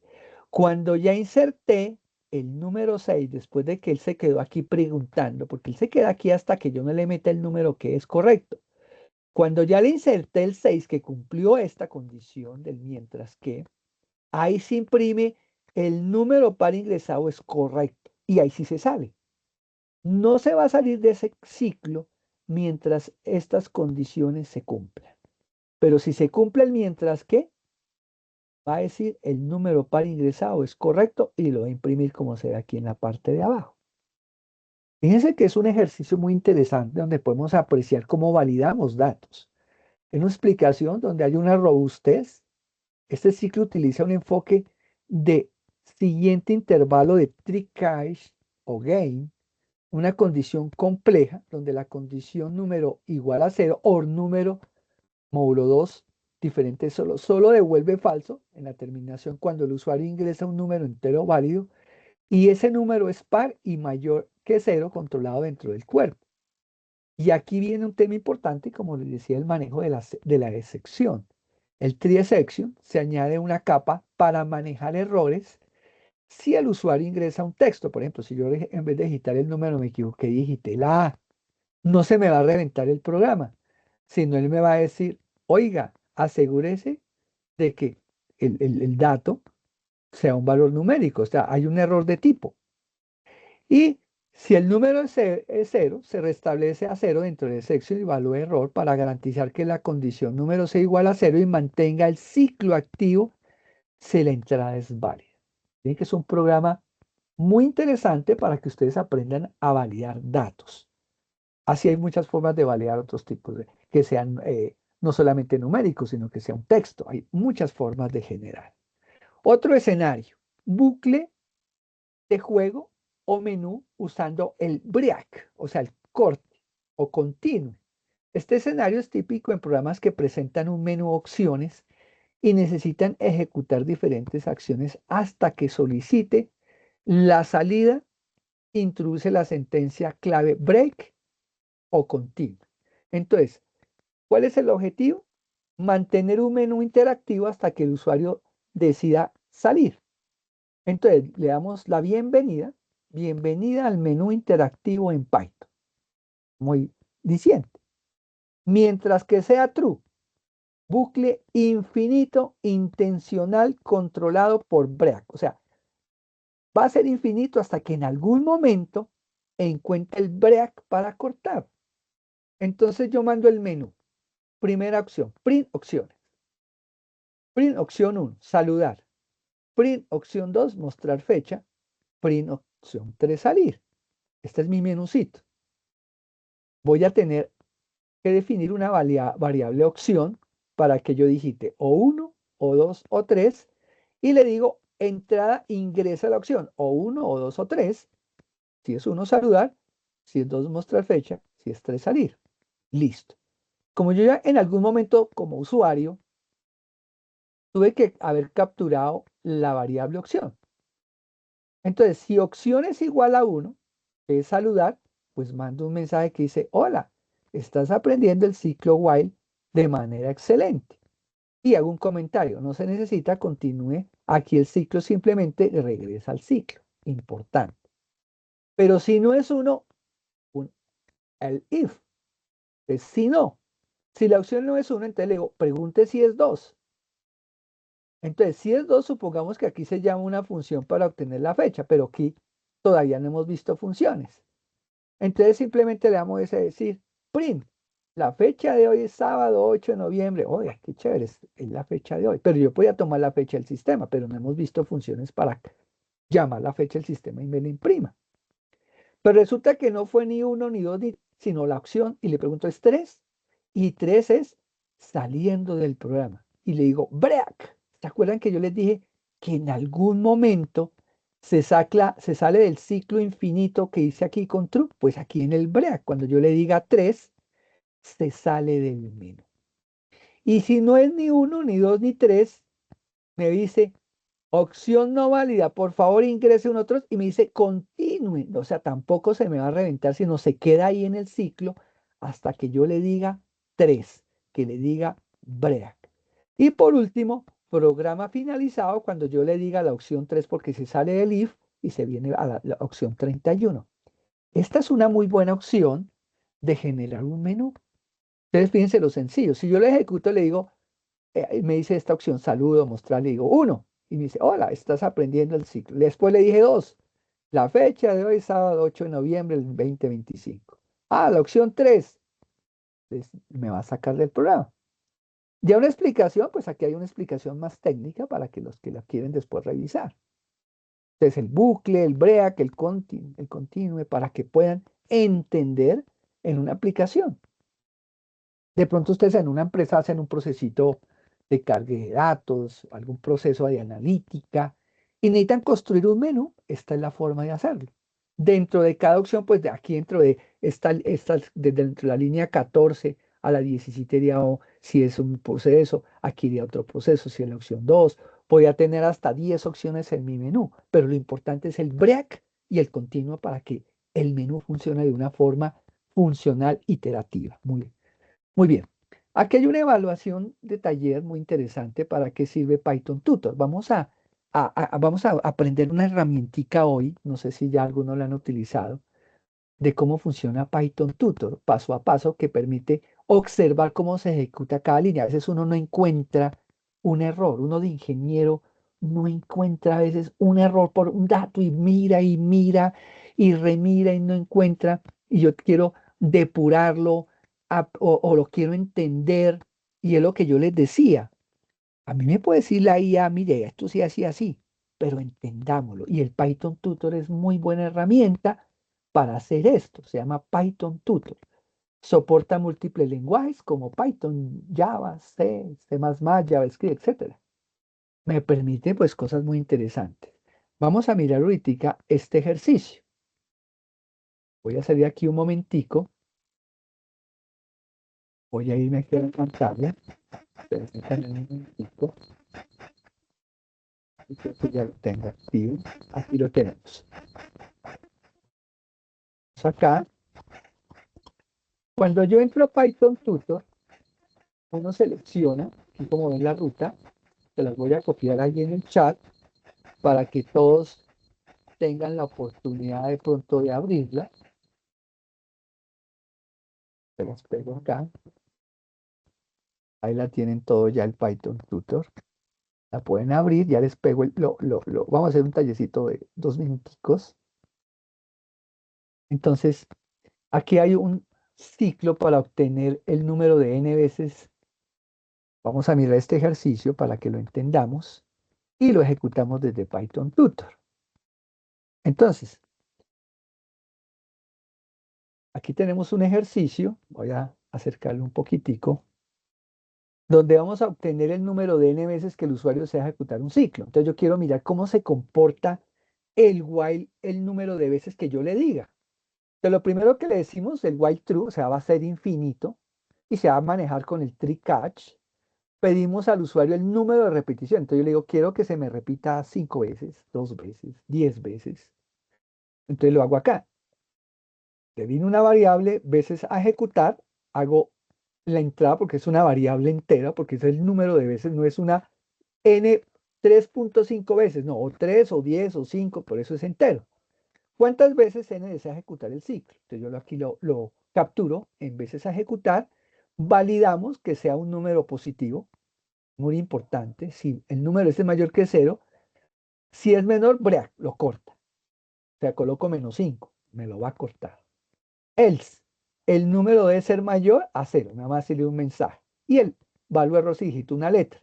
Speaker 1: Cuando ya inserté el número 6, después de que él se quedó aquí preguntando, porque él se queda aquí hasta que yo no le meta el número que es correcto. Cuando ya le inserté el 6 que cumplió esta condición del mientras que, ahí se imprime el número par ingresado es correcto y ahí sí se sale. No se va a salir de ese ciclo mientras estas condiciones se cumplan. Pero si se cumple el mientras que, va a decir el número par ingresado es correcto y lo va a imprimir como se ve aquí en la parte de abajo. Fíjense que es un ejercicio muy interesante donde podemos apreciar cómo validamos datos. En una explicación donde hay una robustez, este ciclo utiliza un enfoque de siguiente intervalo de triage o gain, una condición compleja donde la condición número igual a cero o número módulo 2 diferente solo devuelve falso en la terminación cuando el usuario ingresa un número entero válido y ese número es par y mayor que cero controlado dentro del cuerpo. Y aquí viene un tema importante, como les decía, el manejo de la excepción. El tree exception se añade una capa para manejar errores si el usuario ingresa un texto. Por ejemplo, si yo en vez de digitar el número me equivoqué y digité la A, no se me va a reventar el programa, sino él me va a decir, oiga, asegúrese de que el dato sea un valor numérico, o sea, hay un error de tipo. Y si el número es cero, se restablece a cero dentro del sección y valor de error para garantizar que la condición número sea igual a cero y mantenga el ciclo activo si la entrada es válida. Miren que es un programa muy interesante para que ustedes aprendan a validar datos. Así hay muchas formas de validar otros tipos que sean no solamente numéricos, sino que sea un texto. Hay muchas formas de generar. Otro escenario, bucle de juego o menú usando el break, o sea, el corte o continuo. Este escenario es típico en programas que presentan un menú opciones y necesitan ejecutar diferentes acciones hasta que solicite la salida, introduce la sentencia clave break o continuo. Entonces, ¿cuál es el objetivo? Mantener un menú interactivo hasta que el usuario decida salir. Entonces, le damos la bienvenida al menú interactivo en Python. Muy diciente. Mientras que sea true, bucle infinito intencional controlado por break. O sea, va a ser infinito hasta que en algún momento encuentre el break para cortar. Entonces yo mando el menú. Primera opción, print opciones. Print opción 1, saludar. Print opción 2, mostrar fecha. Print opción 3, salir. Este es mi menucito. Voy a tener que definir una variable opción para que yo digite o 1, o 2, o 3. Y le digo, entrada, ingresa la opción o 1, o 2, o 3. Si es 1, saludar. Si es 2, mostrar fecha. Si es 3, salir. Listo. Como yo ya en algún momento como usuario tuve que haber capturado la variable opción. Entonces, si opción es igual a 1, que es saludar, pues mando un mensaje que dice, hola, estás aprendiendo el ciclo while de manera excelente. Y hago un comentario, no se necesita, continúe. Aquí el ciclo simplemente regresa al ciclo. Importante. Pero si no es 1, el if. Es si no. Si la opción no es 1, entonces le digo, pregunte si es 2. Entonces, si es 2, supongamos que aquí se llama una función para obtener la fecha, pero aquí todavía no hemos visto funciones. Entonces, simplemente le damos ese decir, print. La fecha de hoy es sábado 8 de noviembre. Oye, qué chévere, es la fecha de hoy. Pero yo podía tomar la fecha del sistema, pero no hemos visto funciones para llamar la fecha del sistema y me la imprima. Pero resulta que no fue ni 1, ni 2, sino la opción. Y le pregunto, ¿es 3? Y 3 es saliendo del programa. Y le digo, break. ¿Se acuerdan que yo les dije que en algún momento se sale del ciclo infinito que hice aquí con true? Pues aquí en el break, cuando yo le diga 3, se sale del menú. Y si no es ni 1, ni 2, ni 3, me dice, opción no válida, por favor ingrese un otro y me dice continúe. O sea, tampoco se me va a reventar, sino se queda ahí en el ciclo hasta que yo le diga 3, que le diga break. Y por último, programa finalizado cuando yo le diga la opción 3 porque se sale del if y se viene a la opción 31. Esta es una muy buena opción de generar un menú. Entonces, fíjense lo sencillo. Si yo lo ejecuto, le digo, me dice esta opción, saludo, mostrar, le digo 1. Y me dice, hola, estás aprendiendo el ciclo. Después le dije 2. La fecha de hoy es sábado 8 de noviembre del 2025. Ah, la opción 3. Entonces, me va a sacar del programa. Ya una explicación, pues aquí hay una explicación más técnica para que los que la quieren después revisar. Entonces, el bucle, el break, el continue, para que puedan entender en una aplicación. De pronto ustedes en una empresa hacen un procesito de carga de datos, algún proceso de analítica y necesitan construir un menú. Esta es la forma de hacerlo. Dentro de cada opción, pues de aquí dentro de dentro de la línea 14 a la 17 iría, si es un proceso, aquí iría otro proceso, si es la opción 2, podría tener hasta 10 opciones en mi menú, pero lo importante es el break y el continuo para que el menú funcione de una forma funcional iterativa. Muy bien. Aquí hay una evaluación de taller muy interesante para qué sirve Python Tutor. Vamos a aprender una herramientica hoy, no sé si ya algunos la han utilizado, de cómo funciona Python Tutor, paso a paso, que permite observar cómo se ejecuta cada línea. A veces uno no encuentra un error, uno de ingeniero no encuentra a veces un error por un dato y mira y remira y no encuentra. Y yo quiero depurarlo o lo quiero entender. Y es lo que yo les decía. A mí me puede decir la IA, mire, esto sí, así, así, pero entendámoslo. Y el Python Tutor es muy buena herramienta para hacer esto. Se llama Python Tutor. Soporta múltiples lenguajes como Python, Java, C, C++, JavaScript, etcétera. Me permite pues cosas muy interesantes. Vamos a mirar ahorita este ejercicio. Voy a salir aquí un momentico. Voy a irme aquí a la pantalla. Permítanme un momentico. Creo que ya lo tengo activo. Aquí lo tenemos. Acá, cuando yo entro a Python Tutor, uno selecciona, aquí como ven la ruta, se las voy a copiar ahí en el chat para que todos tengan la oportunidad de pronto de abrirla. Se las pego acá. Ahí la tienen todo ya el Python Tutor. La pueden abrir, ya les pego vamos a hacer un tallecito de 2 minuticos. Entonces, aquí hay un ciclo para obtener el número de n veces. Vamos a mirar este ejercicio para que lo entendamos y lo ejecutamos desde Python Tutor. Entonces, aquí tenemos un ejercicio, voy a acercarlo un poquitico, donde vamos a obtener el número de n veces que el usuario desea ejecutar un ciclo. Entonces yo quiero mirar cómo se comporta el while, el número de veces que yo le diga. Entonces lo primero que le decimos, el while true, o sea, va a ser infinito y se va a manejar con el tree catch. Pedimos al usuario el número de repetición. Entonces yo le digo, quiero que se me repita 5 veces, 2 veces, 10 veces. Entonces lo hago acá. Defino una variable, veces a ejecutar, hago la entrada porque es una variable entera, porque es el número de veces, no es una n 3.5 veces, no, o 3 o 10 o 5, por eso es entero. ¿Cuántas veces n desea ejecutar el ciclo? Entonces yo aquí lo capturo en veces a ejecutar, validamos que sea un número positivo, muy importante, si el número es mayor que 0, si es menor, break, lo corta. O sea, coloco -5, me lo va a cortar. Else, el número debe ser mayor a 0, nada más se le un mensaje. Y el value error si digita una letra.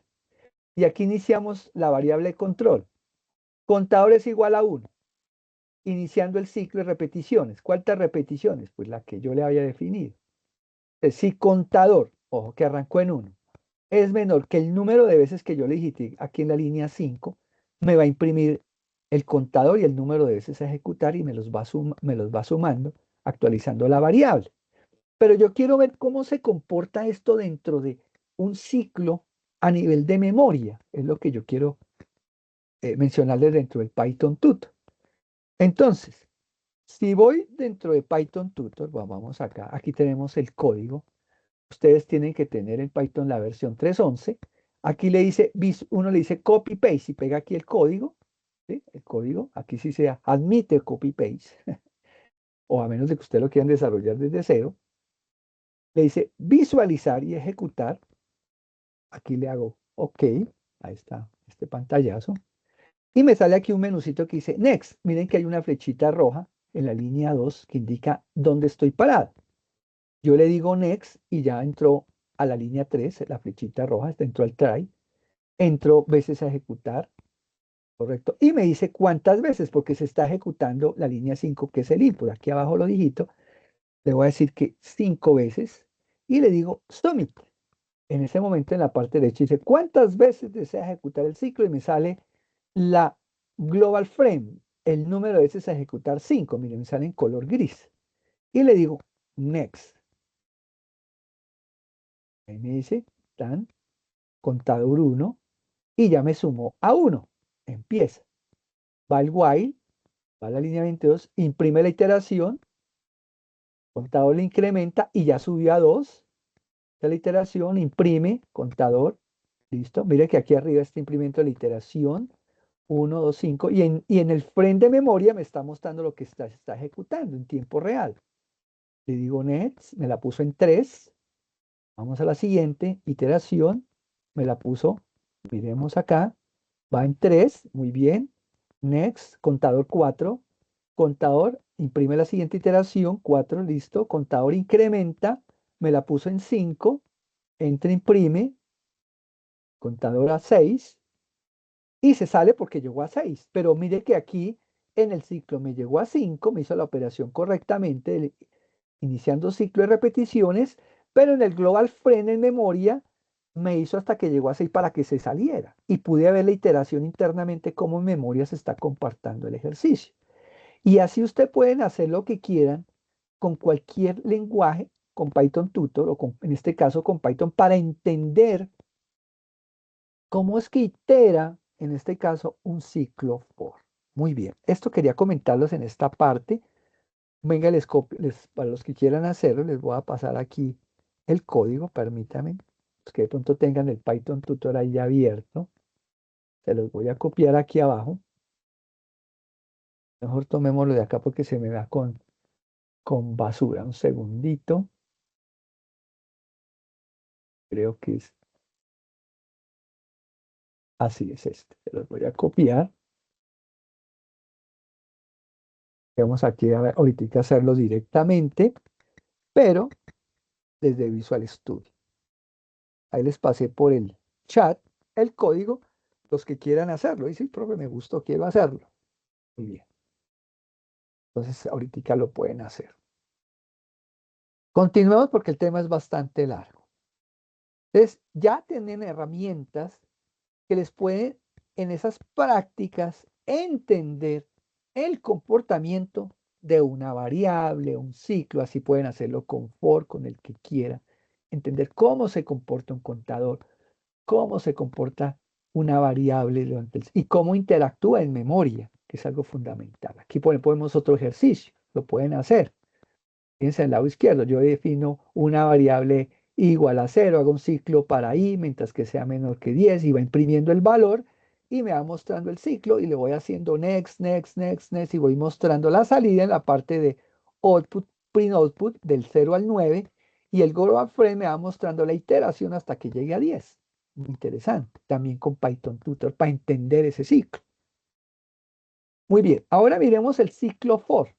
Speaker 1: Y aquí iniciamos la variable de control. Contador es igual a 1. Iniciando el ciclo de repeticiones. ¿Cuántas repeticiones? Pues la que yo le había definido. Si contador, ojo que arrancó en 1, es menor que el número de veces que yo le digité aquí en la línea 5, me va a imprimir el contador y el número de veces a ejecutar y me los va sumando, actualizando la variable. Pero yo quiero ver cómo se comporta esto dentro de un ciclo a nivel de memoria. Es lo que yo quiero mencionarles dentro del Python Tutor. Entonces, si voy dentro de Python Tutor, vamos acá, aquí tenemos el código. Ustedes tienen que tener en Python la versión 3.11. Aquí le dice, uno le dice copy paste y pega aquí el código. ¿Sí? El código, aquí sí se admite copy paste, o a menos de que ustedes lo quieran desarrollar desde cero. Le dice visualizar y ejecutar. Aquí le hago OK. Ahí está este pantallazo. Y me sale aquí un menucito que dice Next. Miren que hay una flechita roja en la línea 2 que indica dónde estoy parado. Yo le digo Next y ya entró a la línea 3, la flechita roja, entró al try. Entró veces a ejecutar, correcto. Y me dice cuántas veces, porque se está ejecutando la línea 5, que es el input. Aquí abajo lo digito. Le voy a decir que 5 veces. Y le digo Submit. En ese momento en la parte derecha dice cuántas veces desea ejecutar el ciclo y me sale la global frame, el número de veces a ejecutar 5. Miren, me sale en color gris. Y le digo next. Ahí me dice tan contador 1 y ya me sumó a 1. Empieza. Va el while, va la línea 22, imprime la iteración, contador le incrementa y ya subió a 2. La iteración, imprime, contador, listo. Mire que aquí arriba está imprimiendo la iteración 1, 2, 5 y en el frame de memoria me está mostrando lo que está ejecutando en tiempo real. Le digo next, me la puso en 3. Vamos a la siguiente iteración, me la puso, miremos acá, va en 3, muy bien. Next, contador 4, contador, imprime la siguiente iteración, 4, listo. Contador incrementa, me la puso en 5, entra, imprime, contador a 6 y se sale porque llegó a 6. Pero mire que aquí en el ciclo me llegó a 5, me hizo la operación correctamente, iniciando ciclo de repeticiones, pero en el global frame en memoria me hizo hasta que llegó a 6 para que se saliera. Y pude ver la iteración internamente cómo en memoria se está compartiendo el ejercicio. Y así usted pueden hacer lo que quieran con cualquier lenguaje, con Python Tutor o en este caso con Python para entender cómo es que itera, en este caso, un ciclo for. Muy bien, esto quería comentarlos en esta parte. Venga, para los que quieran hacerlo, les voy a pasar aquí el código, permítanme, los que de pronto tengan el Python Tutor ahí abierto. Se los voy a copiar aquí abajo. Mejor tomémoslo de acá porque se me va con basura. Un segundito. Creo que es así, es este. Se los voy a copiar. Vamos aquí a ver, ahorita hay que hacerlo directamente, pero desde Visual Studio. Ahí les pasé por el chat el código, los que quieran hacerlo. Y sí, profe, me gustó, quiero hacerlo. Muy bien. Entonces, ahorita lo pueden hacer. Continuemos porque el tema es bastante largo. Entonces, ya tienen herramientas que les pueden, en esas prácticas, entender el comportamiento de una variable, un ciclo, así pueden hacerlo con for, con el que quieran, entender cómo se comporta un contador, cómo se comporta una variable y cómo interactúa en memoria, que es algo fundamental. Aquí ponemos otro ejercicio, lo pueden hacer. Fíjense al lado izquierdo, yo defino una variable igual a 0, hago un ciclo para i, mientras que sea menor que 10, y va imprimiendo el valor y me va mostrando el ciclo y le voy haciendo next, next, next, next, y voy mostrando la salida en la parte de output, print output del 0 al 9, y el global frame me va mostrando la iteración hasta que llegue a 10. Muy interesante, también con Python Tutor para entender ese ciclo. Muy bien, ahora miremos el ciclo for.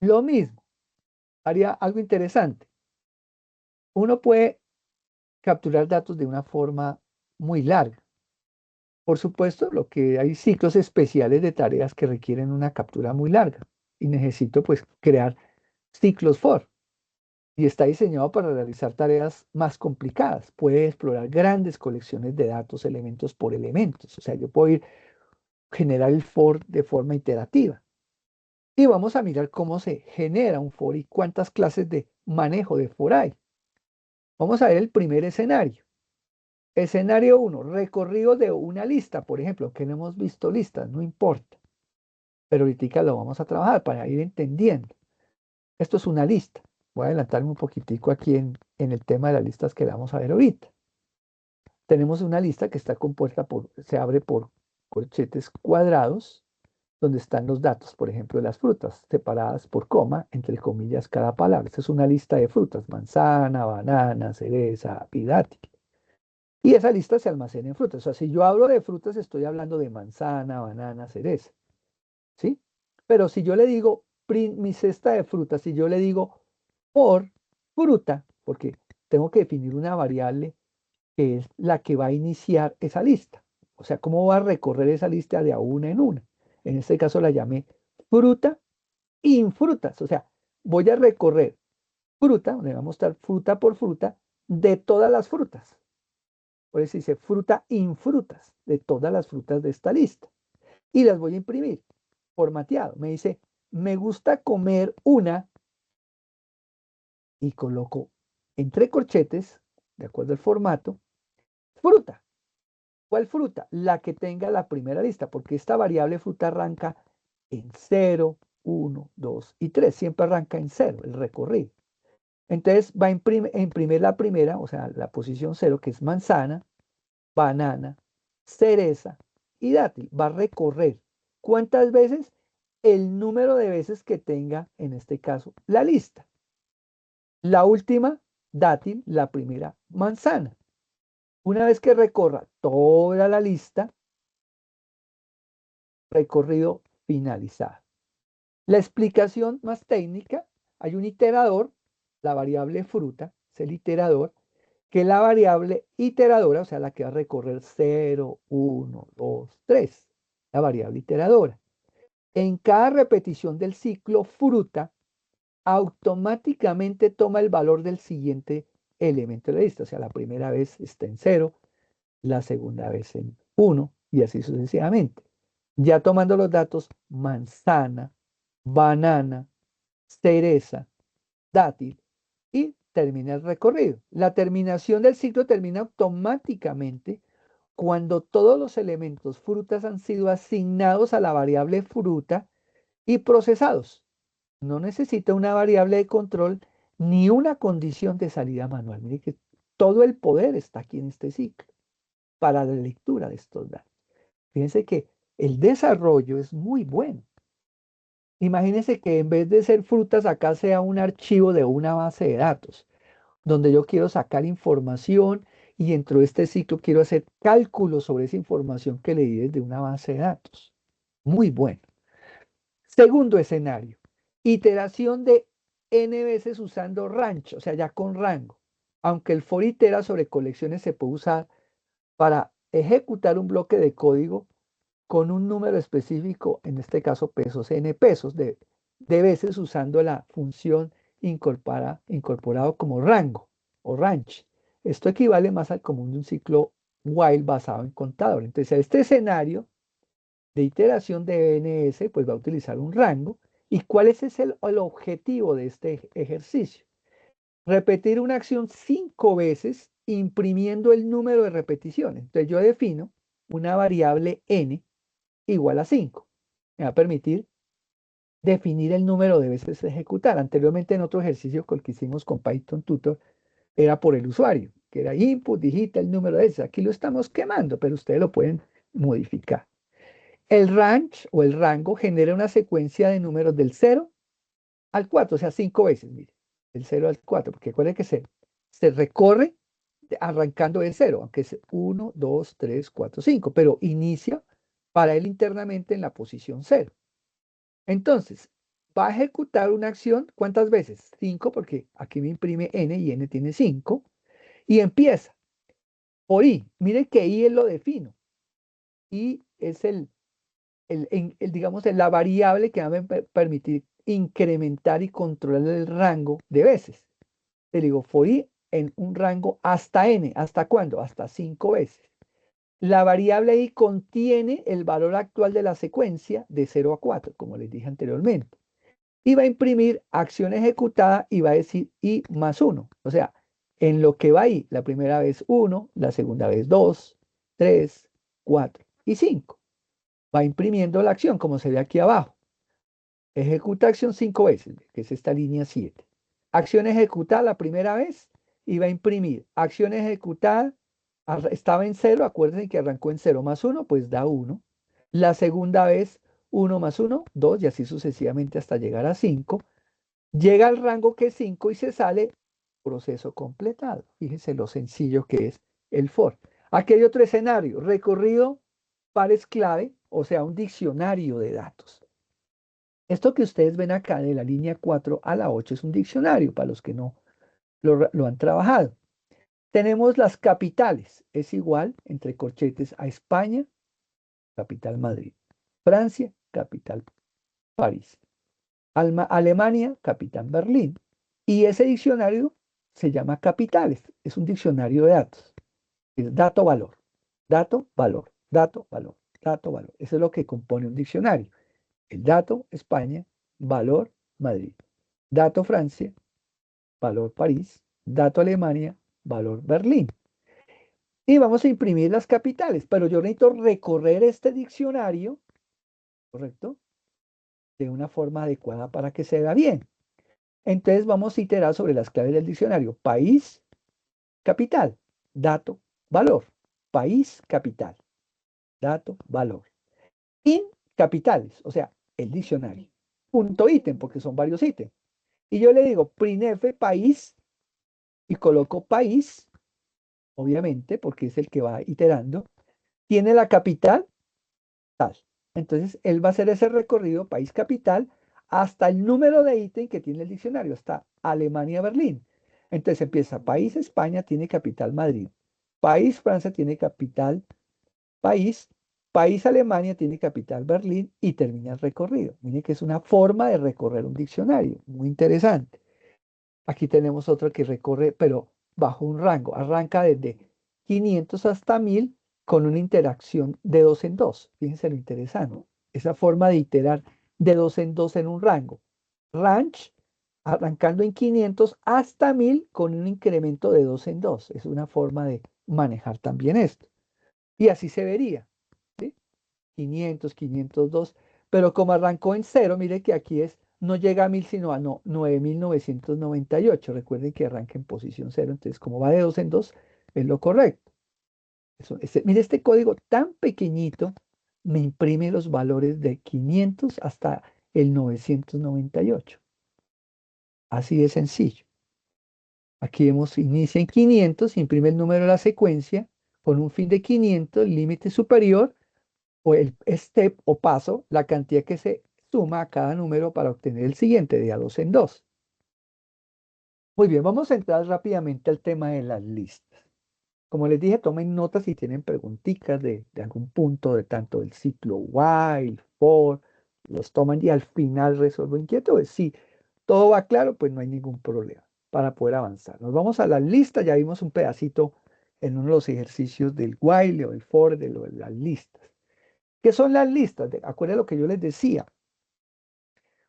Speaker 1: Lo mismo, haría algo interesante. Uno puede capturar datos de una forma muy larga. Por supuesto, lo que hay ciclos especiales de tareas que requieren una captura muy larga y necesito pues crear ciclos for y está diseñado para realizar tareas más complicadas. Puede explorar grandes colecciones de datos, elementos por elementos. O sea, yo puedo generar el for de forma iterativa. Y vamos a mirar cómo se genera un for y cuántas clases de manejo de for hay. Vamos a ver el primer escenario. Escenario 1, recorrido de una lista, por ejemplo, que no hemos visto listas, no importa, pero ahorita lo vamos a trabajar para ir entendiendo. Esto es una lista. Voy a adelantarme un poquitico aquí en el tema de las listas que vamos a ver ahorita. Tenemos una lista que está compuesta se abre por corchetes cuadrados, donde están los datos, por ejemplo, de las frutas, separadas por coma, entre comillas, cada palabra. Esta es una lista de frutas, manzana, banana, cereza, pidátil. Y esa lista se almacena en frutas. O sea, si yo hablo de frutas, estoy hablando de manzana, banana, cereza, ¿sí? Pero si yo le digo mi cesta de frutas, si yo le digo por fruta, porque tengo que definir una variable que es la que va a iniciar esa lista. O sea, cómo va a recorrer esa lista de a una en una. En este caso la llamé fruta infrutas. O sea, voy a recorrer fruta, le va a mostrar fruta por fruta, de todas las frutas. Por eso dice fruta infrutas, de todas las frutas de esta lista. Y las voy a imprimir formateado. Me dice, me gusta comer una, y coloco entre corchetes, de acuerdo al formato, fruta. ¿Cuál fruta? La que tenga la primera lista, porque esta variable fruta arranca en 0, 1, 2 y 3. Siempre arranca en 0, el recorrido. Entonces va a imprimir la primera, o sea, la posición 0, que es manzana, banana, cereza y dátil. Va a recorrer. ¿Cuántas veces? El número de veces que tenga, en este caso, la lista. La última, dátil, la primera manzana. Una vez que recorra toda la lista, recorrido finalizado. La explicación más técnica, hay un iterador, la variable fruta, es el iterador, que es la variable iteradora, o sea, la que va a recorrer 0, 1, 2, 3, la variable iteradora. En cada repetición del ciclo fruta, automáticamente toma el valor del siguiente elemento de la lista, o sea, la primera vez está en 0, la segunda vez en 1 y así sucesivamente. Ya tomando los datos, manzana, banana, cereza, dátil y termina el recorrido. La terminación del ciclo termina automáticamente cuando todos los elementos frutas han sido asignados a la variable fruta y procesados. No necesita una variable de control ni una condición de salida manual. Mire que todo el poder está aquí en este ciclo para la lectura de estos datos. Fíjense que el desarrollo es muy bueno. Imagínense que en vez de ser frutas, acá sea un archivo de una base de datos. donde yo quiero sacar información y dentro de este ciclo quiero hacer cálculos sobre esa información que leí desde una base de datos. Muy bueno. Segundo escenario, iteración de n veces usando ranch, o sea, ya con rango. Aunque el for itera sobre colecciones se puede usar para ejecutar un bloque de código con un número específico, en este caso pesos, n pesos, de veces usando la función incorporado como rango o range. Esto equivale más al común de un ciclo while basado en contador. Entonces, este escenario de iteración de NS, pues va a utilizar un rango. ¿Y cuál es el objetivo de este ejercicio? Repetir una acción 5 veces imprimiendo el número de repeticiones. Entonces yo defino una variable n igual a 5. Me va a permitir definir el número de veces a ejecutar. Anteriormente en otro ejercicio que hicimos con Python Tutor era por el usuario, que era input, digita el número de veces. Aquí lo estamos quemando, pero ustedes lo pueden modificar. El range o el rango genera una secuencia de números del 0 al 4, o sea, 5 veces, mire, del 0 al 4, porque recuerde que se recorre arrancando de 0, aunque es 1, 2, 3, 4, 5, pero inicia para él internamente en la posición 0. Entonces, va a ejecutar una acción, ¿cuántas veces? 5, porque aquí me imprime n y n tiene 5, y empieza por i. Mire que i él lo defino. I es digamos, la variable que va a permitir incrementar y controlar el rango de veces. Te digo, for i en un rango hasta n. ¿Hasta cuándo? Hasta 5 veces. La variable i contiene el valor actual de la secuencia de 0 a 4, como les dije anteriormente. Y va a imprimir acción ejecutada y va a decir i más 1. O sea, en lo que va i, la primera vez 1, la segunda vez 2, 3, 4 y 5. Va imprimiendo la acción, como se ve aquí abajo. Ejecuta acción 5 veces, que es esta línea 7. Acción ejecutada la primera vez y va a imprimir. Acción ejecutada, estaba en 0, acuérdense que arrancó en 0 más 1, pues da 1. La segunda vez, 1 más 1, 2 y así sucesivamente hasta llegar a 5. Llega al rango que es 5 y se sale, proceso completado. Fíjense lo sencillo que es el for. Aquí hay otro escenario, recorrido pares clave, o sea, un diccionario de datos. Esto que ustedes ven acá de la línea 4 a la 8 es un diccionario para los que no lo han trabajado. Tenemos las capitales, es igual entre corchetes a España, capital Madrid, Francia, capital París, Alemania, capital Berlín. Y ese diccionario se llama capitales, es un diccionario de datos. Es dato, valor, dato, valor, dato, valor, dato, valor. Eso es lo que compone un diccionario. El dato, España, valor, Madrid. Dato, Francia, valor, París. Dato, Alemania, valor, Berlín. Y vamos a imprimir las capitales, pero yo necesito recorrer este diccionario, ¿correcto? De una forma adecuada para que se vea bien. Entonces vamos a iterar sobre las claves del diccionario. País, capital, dato, valor. País, capital, dato, valor. In capitales, o sea, el diccionario. Punto ítem, porque son varios ítems. Y yo le digo printf país y coloco país, obviamente, porque es el que va iterando. Tiene la capital tal. Entonces, él va a hacer ese recorrido país capital hasta el número de ítem que tiene el diccionario, hasta Alemania, Berlín. Entonces empieza país España tiene capital Madrid. País Francia tiene capital País, país Alemania tiene capital Berlín y termina el recorrido. Miren que es una forma de recorrer un diccionario, muy interesante. Aquí tenemos otro que recorre, pero bajo un rango. Arranca desde 500 hasta 1000 con una interacción de 2 en 2. Fíjense lo interesante. Esa forma de iterar de 2 en 2 en un rango. Range, arrancando en 500 hasta 1000 con un incremento de 2 en 2. Es una forma de manejar también esto. Y así se vería. ¿Sí? 500, 502, pero como arrancó en 0, mire que aquí no llega a 1000, sino a 9998. Recuerden que arranca en posición 0, entonces como va de 2 en 2, es lo correcto. Mire, este código tan pequeñito me imprime los valores de 500 hasta el 998. Así de sencillo. Aquí vemos, inicia en 500, imprime el número de la secuencia con un fin de 500, límite superior, o el step o paso, la cantidad que se suma a cada número para obtener el siguiente, de a 2 en 2. Muy bien, vamos a entrar rápidamente al tema de las listas. Como les dije, tomen notas si tienen preguntitas de algún punto de tanto del ciclo while, for, los toman y al final resuelven inquietudes. Si todo va claro, pues no hay ningún problema para poder avanzar. Nos vamos a las listas, ya vimos un pedacito en uno de los ejercicios del while o el for, de lo de las listas. ¿Qué son las listas? Acuérdense lo que yo les decía.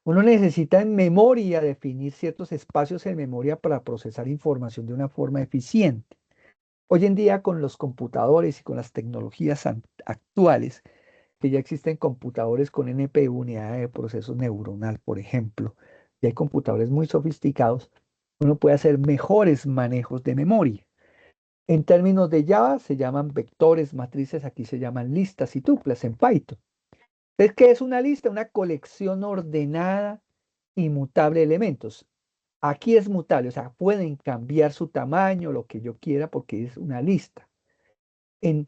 Speaker 1: Uno necesita en memoria definir ciertos espacios en memoria para procesar información de una forma eficiente. Hoy en día con los computadores y con las tecnologías actuales, que ya existen computadores con NPU, unidad de proceso neuronal, por ejemplo, y hay computadores muy sofisticados, uno puede hacer mejores manejos de memoria. En términos de Java se llaman vectores, matrices, aquí se llaman listas y tuplas en Python. Entonces, ¿qué es una lista? Una colección ordenada y mutable de elementos. Aquí es mutable, o sea, pueden cambiar su tamaño, lo que yo quiera, porque es una lista. En,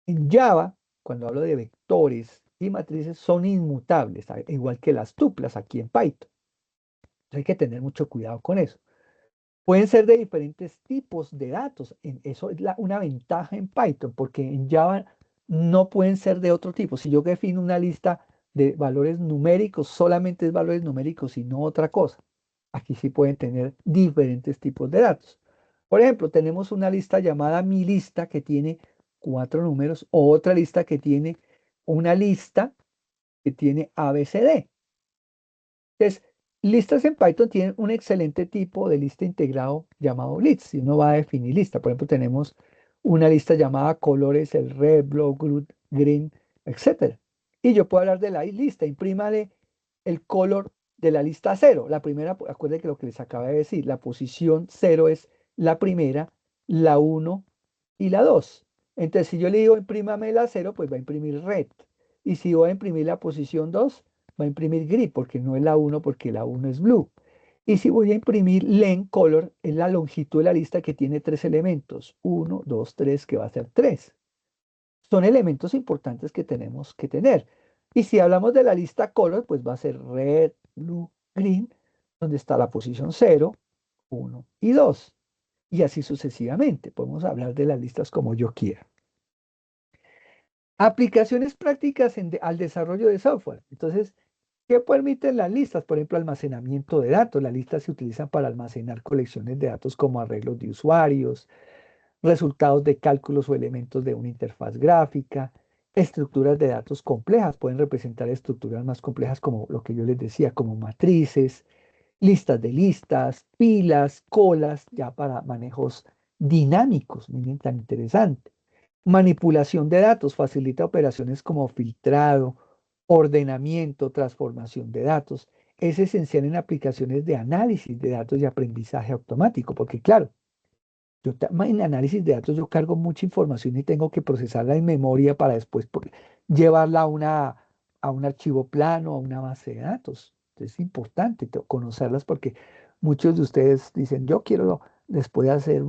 Speaker 1: en Java, cuando hablo de vectores y matrices, son inmutables, igual que las tuplas aquí en Python. Entonces hay que tener mucho cuidado con eso. Pueden ser de diferentes tipos de datos. Eso es una ventaja en Python, porque en Java no pueden ser de otro tipo. Si yo defino una lista de valores numéricos, solamente es valores numéricos y no otra cosa. Aquí sí pueden tener diferentes tipos de datos. Por ejemplo, tenemos una lista llamada mi lista que tiene 4 números, o otra lista que tiene una lista que tiene ABCD. Entonces, listas en Python tienen un excelente tipo de lista integrado llamado list. Si uno va a definir lista, por ejemplo, tenemos una lista llamada colores, el red, blue, green, etcétera. Y yo puedo hablar de la lista, imprímale el color de la lista 0. La primera, acuérdense que lo que les acaba de decir, la posición 0 es la primera, la 1 y la 2. Entonces, si yo le digo imprímame la 0, pues va a imprimir red. Y si voy a imprimir la posición 2, va a imprimir gris, porque no es la 1, porque la 1 es blue. Y si voy a imprimir len color, es la longitud de la lista que tiene 3 elementos. 1, 2, 3, que va a ser 3. Son elementos importantes que tenemos que tener. Y si hablamos de la lista color, pues va a ser red, blue, green, donde está la posición 0, 1 y 2. Y así sucesivamente. Podemos hablar de las listas como yo quiera. Aplicaciones prácticas al desarrollo de software. Entonces, ¿qué permiten las listas? Por ejemplo, almacenamiento de datos. Las listas se utilizan para almacenar colecciones de datos como arreglos de usuarios, resultados de cálculos o elementos de una interfaz gráfica, estructuras de datos complejas. Pueden representar estructuras más complejas como lo que yo les decía, como matrices, listas de listas, pilas, colas, ya para manejos dinámicos. Miren, tan interesante. Manipulación de datos facilita operaciones como filtrado, ordenamiento, transformación de datos. Es esencial en aplicaciones de análisis de datos y aprendizaje automático, porque claro, en análisis de datos yo cargo mucha información y tengo que procesarla en memoria para después llevarla a un archivo plano, a una base de datos. Entonces es importante conocerlas porque muchos de ustedes dicen, yo quiero después hacer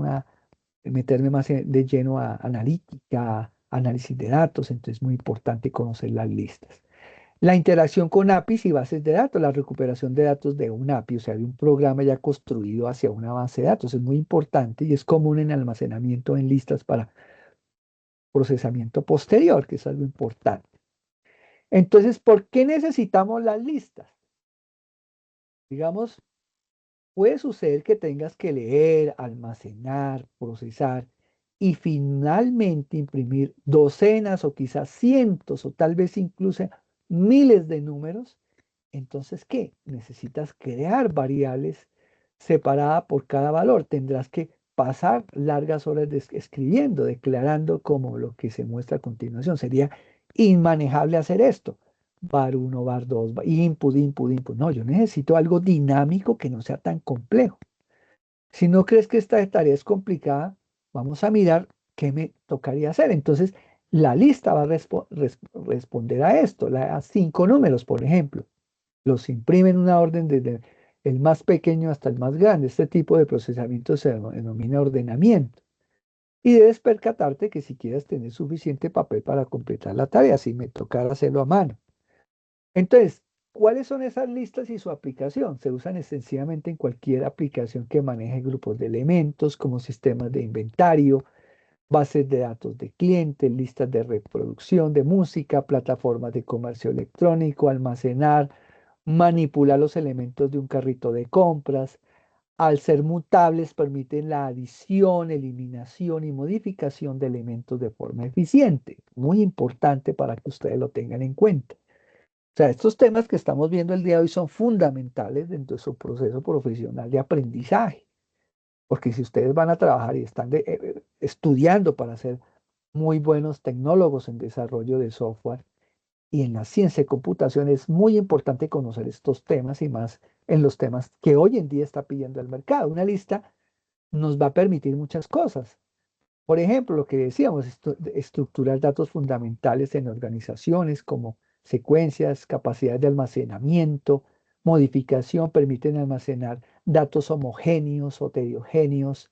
Speaker 1: meterme más de lleno a analítica, análisis de datos, entonces es muy importante conocer las listas. La interacción con APIs y bases de datos, la recuperación de datos de un API, o sea, de un programa ya construido hacia una base de datos, es muy importante y es común en almacenamiento en listas para procesamiento posterior, que es algo importante. Entonces, ¿por qué necesitamos las listas? Digamos, puede suceder que tengas que leer, almacenar, procesar y finalmente imprimir docenas o quizás cientos o tal vez incluso miles de números. Entonces, ¿qué? Necesitas crear variables separadas por cada valor. Tendrás que pasar largas horas escribiendo, declarando como lo que se muestra a continuación. Sería inmanejable hacer esto. Var 1, var 2, input, input, input. No, yo necesito algo dinámico que no sea tan complejo. Si no crees que esta tarea es complicada, vamos a mirar qué me tocaría hacer. Entonces, la lista va a responder a esto, a 5 números, por ejemplo. Los imprime en una orden el más pequeño hasta el más grande. Este tipo de procesamiento se denomina ordenamiento. Y debes percatarte que si quieres tener suficiente papel para completar la tarea, si me tocara hacerlo a mano. Entonces, ¿cuáles son esas listas y su aplicación? Se usan extensivamente en cualquier aplicación que maneje grupos de elementos como sistemas de inventario, bases de datos de clientes, listas de reproducción de música, plataformas de comercio electrónico, almacenar, manipular los elementos de un carrito de compras. Al ser mutables, permiten la adición, eliminación y modificación de elementos de forma eficiente. Muy importante para que ustedes lo tengan en cuenta. O sea, estos temas que estamos viendo el día de hoy son fundamentales dentro de su proceso profesional de aprendizaje, porque si ustedes van a trabajar y están estudiando para ser muy buenos tecnólogos en desarrollo de software y en la ciencia de computación, es muy importante conocer estos temas y más en los temas que hoy en día está pidiendo el mercado. Una lista nos va a permitir muchas cosas. Por ejemplo, lo que decíamos, estructurar datos fundamentales en organizaciones como secuencias, capacidades de almacenamiento, modificación, permiten almacenar datos homogéneos o heterogéneos,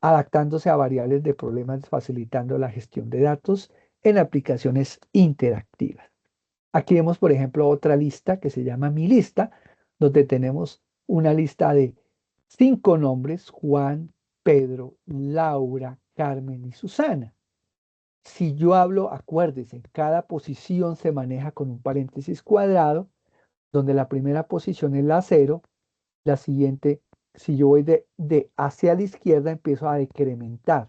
Speaker 1: adaptándose a variables de problemas, facilitando la gestión de datos en aplicaciones interactivas. Aquí vemos, por ejemplo, otra lista que se llama Mi Lista, donde tenemos una lista de 5 nombres: Juan, Pedro, Laura, Carmen y Susana. Si yo hablo, acuérdense, cada posición se maneja con un paréntesis cuadrado, donde la primera posición es la cero, la siguiente, si yo voy de hacia la izquierda, empiezo a decrementar.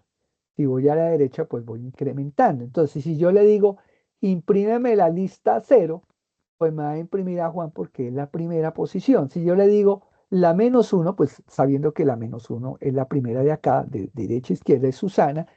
Speaker 1: Si voy a la derecha, pues voy incrementando. Entonces, si yo le digo, imprímeme la lista cero, pues me va a imprimir a Juan porque es la primera posición. Si yo le digo la -1, pues sabiendo que la -1 es la primera de acá, de derecha a izquierda es Susana.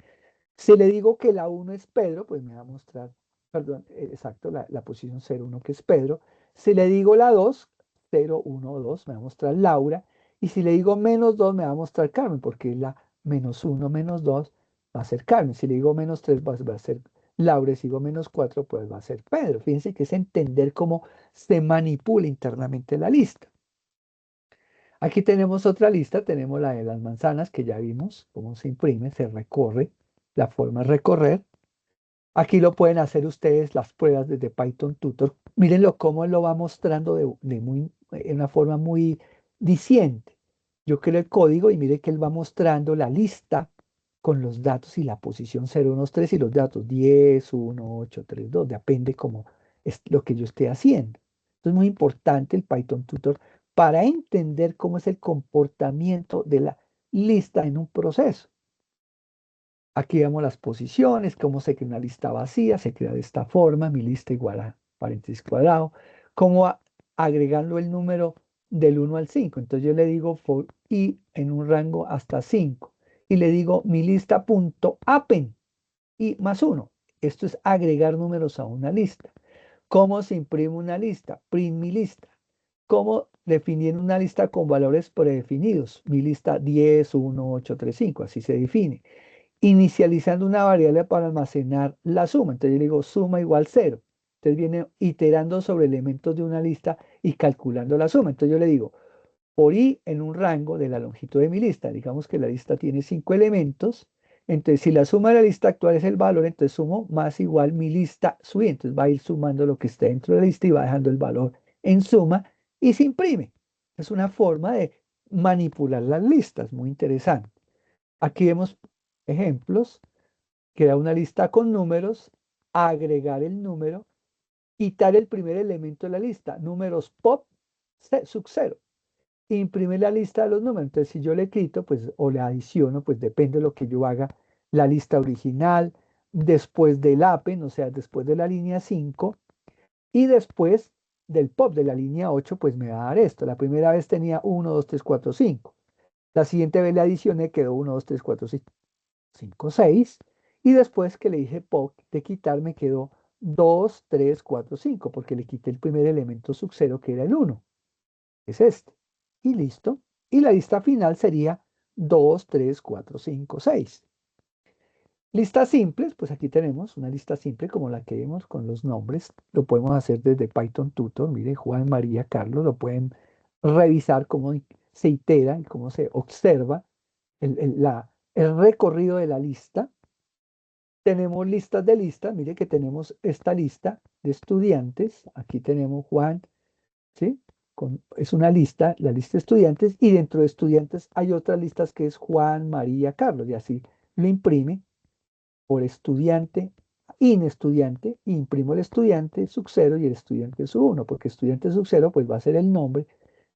Speaker 1: Si le digo que la 1 es Pedro, pues me va a mostrar, perdón, exacto, la posición 0, 1 que es Pedro. Si le digo la 2, 0, 1, 2, me va a mostrar Laura. Y si le digo -2, me va a mostrar Carmen, porque la -1, -2 va a ser Carmen. Si le digo -3, va a ser Laura. Y si digo -4, pues va a ser Pedro. Fíjense que es entender cómo se manipula internamente la lista. Aquí tenemos otra lista, tenemos la de las manzanas, que ya vimos cómo se imprime, se recorre, la forma de recorrer. Aquí lo pueden hacer ustedes las pruebas desde Python Tutor. Mírenlo cómo él lo va mostrando en una forma muy diciente. Yo creo el código y mire que él va mostrando la lista con los datos y la posición 0, 1, 3 y los datos 10, 1, 8, 3, 2. Depende cómo es lo que yo esté haciendo. Entonces es muy importante el Python Tutor para entender cómo es el comportamiento de la lista en un proceso. Aquí vemos las posiciones, cómo se crea una lista vacía, se crea de esta forma, mi lista igual a paréntesis cuadrado, cómo agregando el número del 1 al 5. Entonces yo le digo for i en un rango hasta 5 y le digo mi lista.append y +1. Esto es agregar números a una lista. ¿Cómo se imprime una lista? Print mi lista. ¿Cómo definir una lista con valores predefinidos? Mi lista 10, 1, 8, 3, 5, así se define. Inicializando una variable para almacenar la suma. Entonces yo le digo suma igual 0. Entonces viene iterando sobre elementos de una lista y calculando la suma. Entonces yo le digo por i en un rango de la longitud de mi lista. Digamos que la lista tiene 5 elementos. Entonces si la suma de la lista actual es el valor, entonces sumo más igual mi lista subir. Entonces va a ir sumando lo que esté dentro de la lista y va dejando el valor en suma y se imprime. Es una forma de manipular las listas, muy interesante. Aquí vemos ejemplos: crear una lista con números, agregar el número, quitar el primer elemento de la lista, números pop sub 0, imprimir la lista de los números. Entonces, si yo le quito, pues, o le adiciono, pues depende de lo que yo haga, la lista original, después del append, o sea, después de la línea 5, y después del pop de la línea 8, pues me va a dar esto. La primera vez tenía 1, 2, 3, 4, 5. La siguiente vez le adicioné, quedó 1, 2, 3, 4, 5, 6. Y después que le dije POC de quitar, me quedó 2, 3, 4, 5, porque le quité el primer elemento sub 0, que era el 1. Es este. Y listo. Y la lista final sería 2, 3, 4, 5, 6. Listas simples, pues aquí tenemos una lista simple como la que vemos con los nombres. Lo podemos hacer desde Python Tutor. Mire, Juan, María, Carlos, lo pueden revisar cómo se itera y cómo se observa el recorrido de la lista. Tenemos listas de listas, mire que tenemos esta lista de estudiantes, aquí tenemos Juan, ¿sí? Es una lista, la lista de estudiantes, y dentro de estudiantes hay otras listas que es Juan, María, Carlos, y así lo imprime por estudiante, inestudiante, imprimo el estudiante sub 0 y el estudiante sub 1, porque estudiante sub 0 pues va a ser el nombre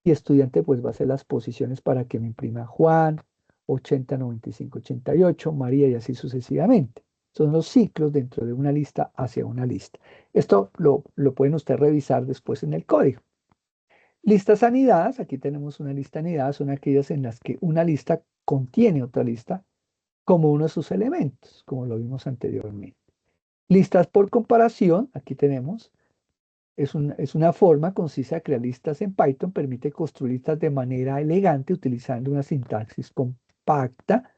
Speaker 1: y estudiante pues va a ser las posiciones para que me imprima Juan, 80, 95, 88, María y así sucesivamente. Son los ciclos dentro de una lista hacia una lista. Esto lo pueden ustedes revisar después en el código. Listas anidadas, aquí tenemos una lista anidada, son aquellas en las que una lista contiene otra lista como uno de sus elementos, como lo vimos anteriormente. Listas por comparación, aquí tenemos, es una forma concisa de crear listas en Python, permite construir listas de manera elegante utilizando una sintaxis compacta.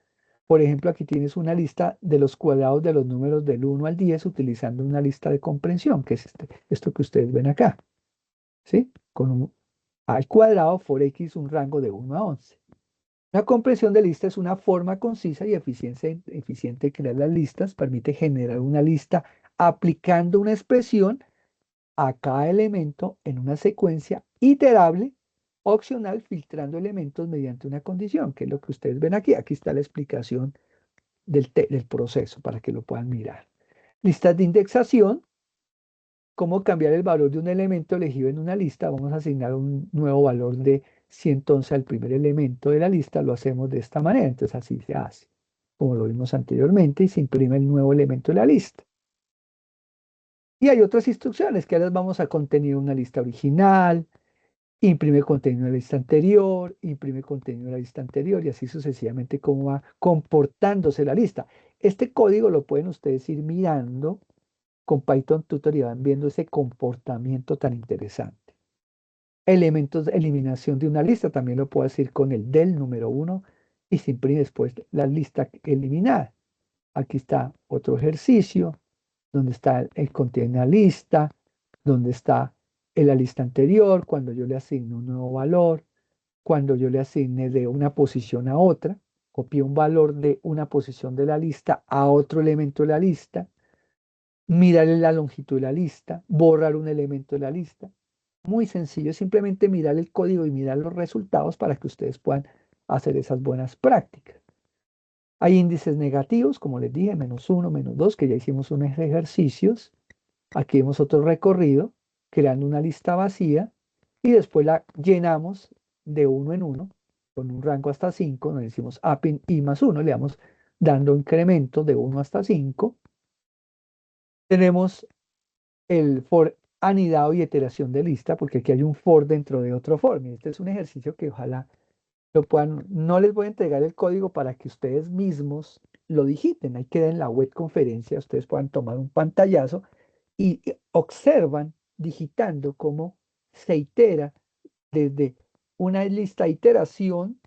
Speaker 1: Por ejemplo, aquí tienes una lista de los cuadrados de los números del 1 al 10 utilizando una lista de comprensión, que es esto que ustedes ven acá, ¿sí? Con un al cuadrado for x un rango de 1 a 11. La comprensión de lista es una forma concisa y eficiente de crear las listas, permite generar una lista aplicando una expresión a cada elemento en una secuencia iterable, opcional, filtrando elementos mediante una condición, que es lo que ustedes ven aquí. Aquí está la explicación del proceso para que lo puedan mirar. Listas de indexación, cómo cambiar el valor de un elemento elegido en una lista. Vamos a asignar un nuevo valor de 111 al primer elemento de la lista. Lo hacemos de esta manera. Entonces así se hace, como lo vimos anteriormente, y se imprime el nuevo elemento de la lista. Y hay otras instrucciones que ahora vamos a contenido una lista original, imprime contenido de la lista anterior, imprime contenido de la lista anterior y así sucesivamente cómo va comportándose la lista. Este código lo pueden ustedes ir mirando con Python Tutor y van viendo ese comportamiento tan interesante. Elementos de eliminación de una lista también lo puedo decir con el del número 1 y se imprime después la lista eliminada. Aquí está otro ejercicio donde está el contenido de la lista, donde está en la lista anterior, cuando yo le asigno un nuevo valor, cuando yo le asigne de una posición a otra, copié un valor de una posición de la lista a otro elemento de la lista, mirar la longitud de la lista, borrar un elemento de la lista. Muy sencillo, simplemente mirar el código y mirar los resultados para que ustedes puedan hacer esas buenas prácticas. Hay índices negativos, como les dije, -1, -2, que ya hicimos unos ejercicios. Aquí vemos otro recorrido, creando una lista vacía y después la llenamos de uno en uno, con un rango hasta 5, nos decimos append i más 1, le damos dando incremento de 1 hasta 5. Tenemos el for anidado y iteración de lista, porque aquí hay un for dentro de otro for. Este es un ejercicio que ojalá lo puedan, no les voy a entregar el código para que ustedes mismos lo digiten. Ahí queda en la web conferencia, ustedes puedan tomar un pantallazo y observan digitando cómo se itera desde una lista de iteración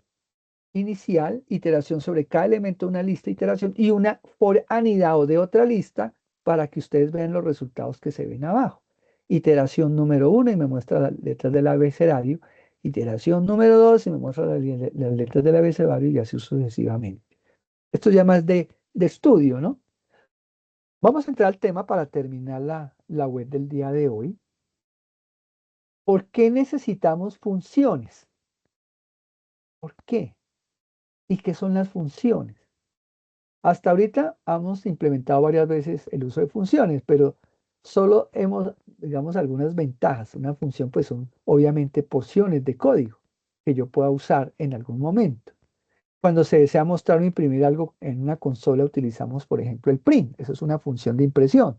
Speaker 1: inicial, iteración sobre cada elemento de una lista, iteración y una for anidado de otra lista para que ustedes vean los resultados que se ven abajo. Iteración número 1 y me muestra las letras del abecedario. Iteración número 2 y me muestra las letras del abecedario y así sucesivamente. Esto ya más de estudio, ¿no? Vamos a entrar al tema para terminar la web del día de hoy. ¿Por qué necesitamos funciones? ¿Por qué? ¿Y qué son las funciones? Hasta ahorita hemos implementado varias veces el uso de funciones, pero solo hemos, digamos, algunas ventajas. Una función, pues son obviamente porciones de código que yo pueda usar en algún momento. Cuando se desea mostrar o imprimir algo en una consola, utilizamos, por ejemplo, el print. Eso es una función de impresión.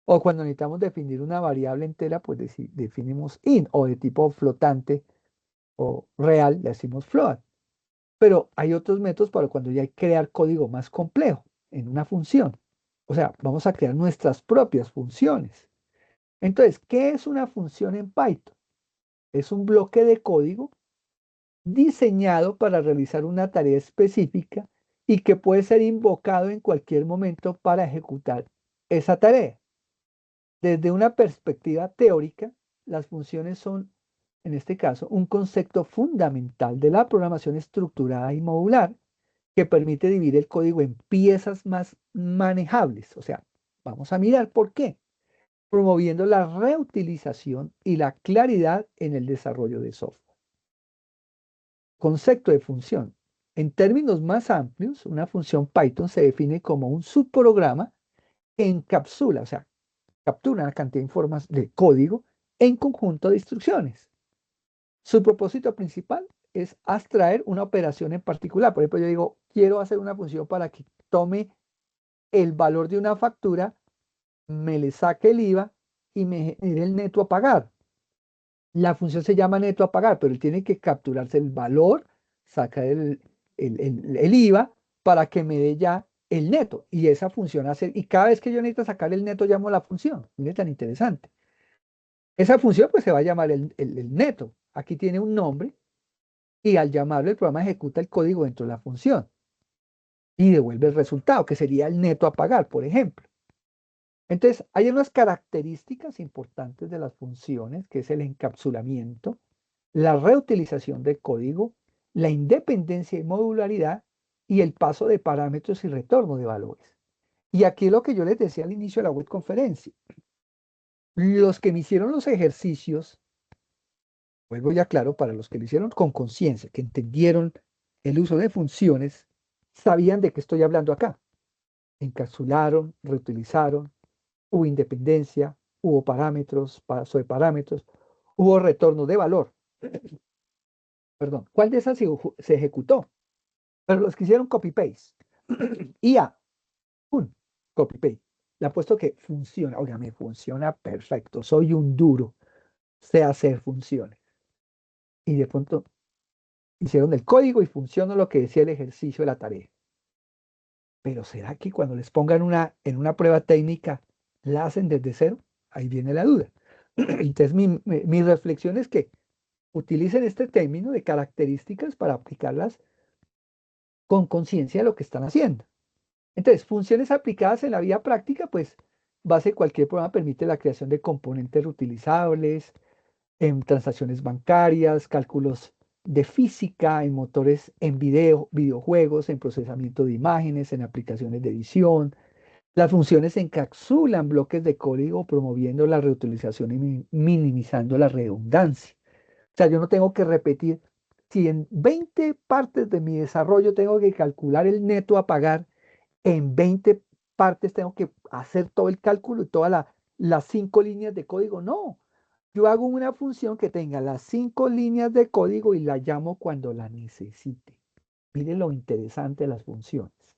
Speaker 1: O cuando necesitamos definir una variable entera, pues definimos int o de tipo flotante o real, le decimos float. Pero hay otros métodos para cuando ya hay que crear código más complejo en una función. O sea, vamos a crear nuestras propias funciones. Entonces, ¿qué es una función en Python? Es un bloque de código diseñado para realizar una tarea específica y que puede ser invocado en cualquier momento para ejecutar esa tarea. Desde una perspectiva teórica, las funciones son en este caso, un concepto fundamental de la programación estructurada y modular que permite dividir el código en piezas más manejables. O sea, vamos a mirar por qué, promoviendo la reutilización y la claridad en el desarrollo de software. Concepto de función. En términos más amplios, una función Python se define como un subprograma que encapsula, o sea, captura una cantidad de formas de código en conjunto de instrucciones. Su propósito principal es abstraer una operación en particular. Por ejemplo, yo digo, quiero hacer una función para que tome el valor de una factura, me le saque el IVA y me genere el neto a pagar. La función se llama neto a pagar, pero él tiene que capturarse el valor, sacar el IVA para que me dé ya el neto. Y esa función hace, y cada vez que yo necesito sacar el neto, llamo la función. Mire tan interesante. Esa función pues se va a llamar el neto. Aquí tiene un nombre y al llamarlo el programa ejecuta el código dentro de la función y devuelve el resultado, que sería el neto a pagar, por ejemplo. Entonces, hay unas características importantes de las funciones, que es el encapsulamiento, la reutilización del código, la independencia y modularidad y el paso de parámetros y retorno de valores. Y aquí es lo que yo les decía al inicio de la web conferencia. Los que me hicieron los ejercicios, vuelvo ya claro, para los que lo hicieron con conciencia, que entendieron el uso de funciones, sabían de qué estoy hablando acá. Encapsularon, reutilizaron, hubo independencia, hubo parámetros, paso de parámetros, hubo retorno de valor. Perdón, ¿cuál de esas se ejecutó? Pero los que hicieron copy-paste. IA, un copy-paste. Le apuesto que funciona. Oiga, me funciona perfecto. Soy un duro. Sé hacer funciones. Y de pronto hicieron el código y funciona lo que decía el ejercicio de la tarea. Pero ¿será que cuando les pongan en una prueba técnica la hacen desde cero? Ahí viene la duda. Entonces mi reflexión es que utilicen este término de características para aplicarlas con conciencia de lo que están haciendo. Entonces, funciones aplicadas en la vida práctica, pues base cualquier programa permite la creación de componentes reutilizables, en transacciones bancarias, cálculos de física, en motores en videojuegos, en procesamiento de imágenes, en aplicaciones de edición. Las funciones encapsulan bloques de código promoviendo la reutilización y minimizando la redundancia. O sea, yo no tengo que repetir, si en 20 partes de mi desarrollo tengo que calcular el neto a pagar, en 20 partes tengo que hacer todo el cálculo y todas las 5 líneas de código. No, yo hago una función que tenga las 5 líneas de código y la llamo cuando la necesite. Miren lo interesante de las funciones.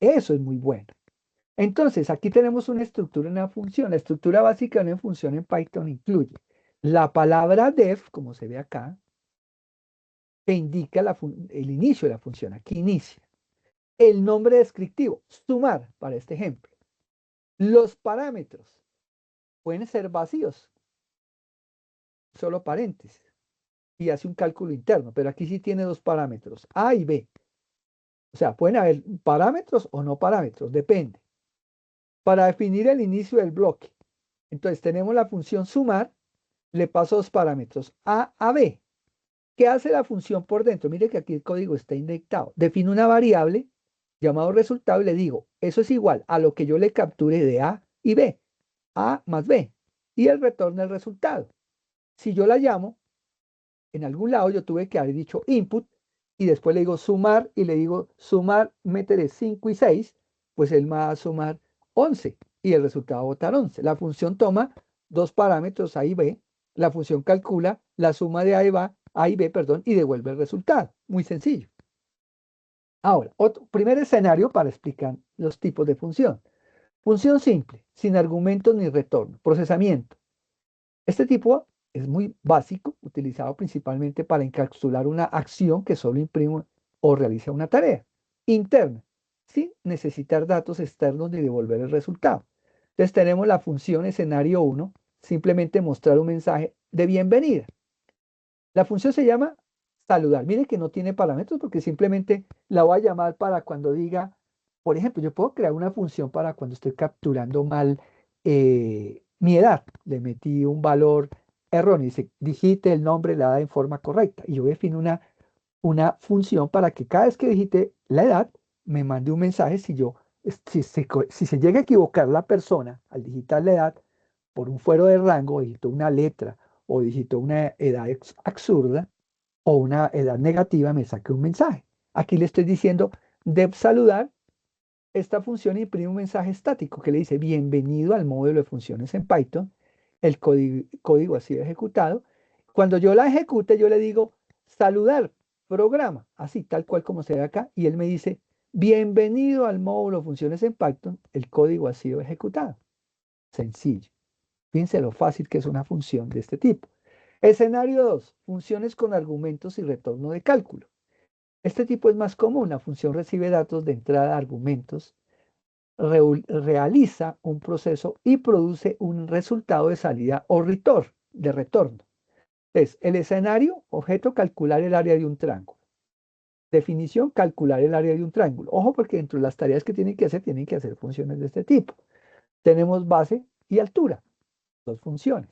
Speaker 1: Eso es muy bueno. Entonces, aquí tenemos una estructura en una función. La estructura básica de una función en Python incluye la palabra def, como se ve acá, que indica el inicio de la función. Aquí inicia. El nombre descriptivo, sumar, para este ejemplo. Los parámetros pueden ser vacíos, solo paréntesis, y hace un cálculo interno, pero aquí sí tiene dos parámetros, A y B. O sea, pueden haber parámetros o no parámetros, depende. Para definir el inicio del bloque, entonces tenemos la función sumar, le paso dos parámetros, A a B. ¿Qué hace la función por dentro? Mire que aquí el código está indexado. Defino una variable llamado resultado y le digo, eso es igual a lo que yo le capture de A y B, A más B, y él retorna el resultado. Si yo la llamo, en algún lado yo tuve que haber dicho input y después le digo sumar y le digo sumar, métele 5 y 6, pues él me va a sumar 11 y el resultado va a botar 11. La función toma dos parámetros A y B, la función calcula la suma de A y B, perdón, y devuelve el resultado. Muy sencillo. Ahora, otro primer escenario para explicar los tipos de función. Función simple, sin argumentos ni retorno. Procesamiento. Este tipo es muy básico, utilizado principalmente para encapsular una acción que solo imprime o realiza una tarea interna, sin necesitar datos externos ni devolver el resultado. Entonces tenemos la función escenario 1, simplemente mostrar un mensaje de bienvenida. La función se llama saludar. Mire que no tiene parámetros porque simplemente la voy a llamar para cuando diga, por ejemplo, yo puedo crear una función para cuando estoy capturando mal mi edad. Le metí un valor erróneo, dice, digite el nombre de la edad en forma correcta. Y yo defino una función para que cada vez que digite la edad, me mande un mensaje si se llega a equivocar la persona al digitar la edad por un fuero de rango, digitó una letra o digitó una edad absurda o una edad negativa, me saque un mensaje. Aquí le estoy diciendo, de saludar, esta función imprime un mensaje estático que le dice, bienvenido al módulo de funciones en Python, el código ha sido ejecutado. Cuando yo la ejecute, yo le digo, saludar, programa, así tal cual como se ve acá, y él me dice, bienvenido al módulo de funciones en Python, el código ha sido ejecutado. Sencillo. Fíjense lo fácil que es una función de este tipo. Escenario 2, funciones con argumentos y retorno de cálculo. Este tipo es más común. La función recibe datos de entrada, argumentos, realiza un proceso y produce un resultado de salida o de retorno. Es el escenario, objeto, calcular el área de un triángulo. Definición, calcular el área de un triángulo. Ojo, porque dentro de las tareas que tienen que hacer funciones de este tipo. Tenemos base y altura, dos funciones.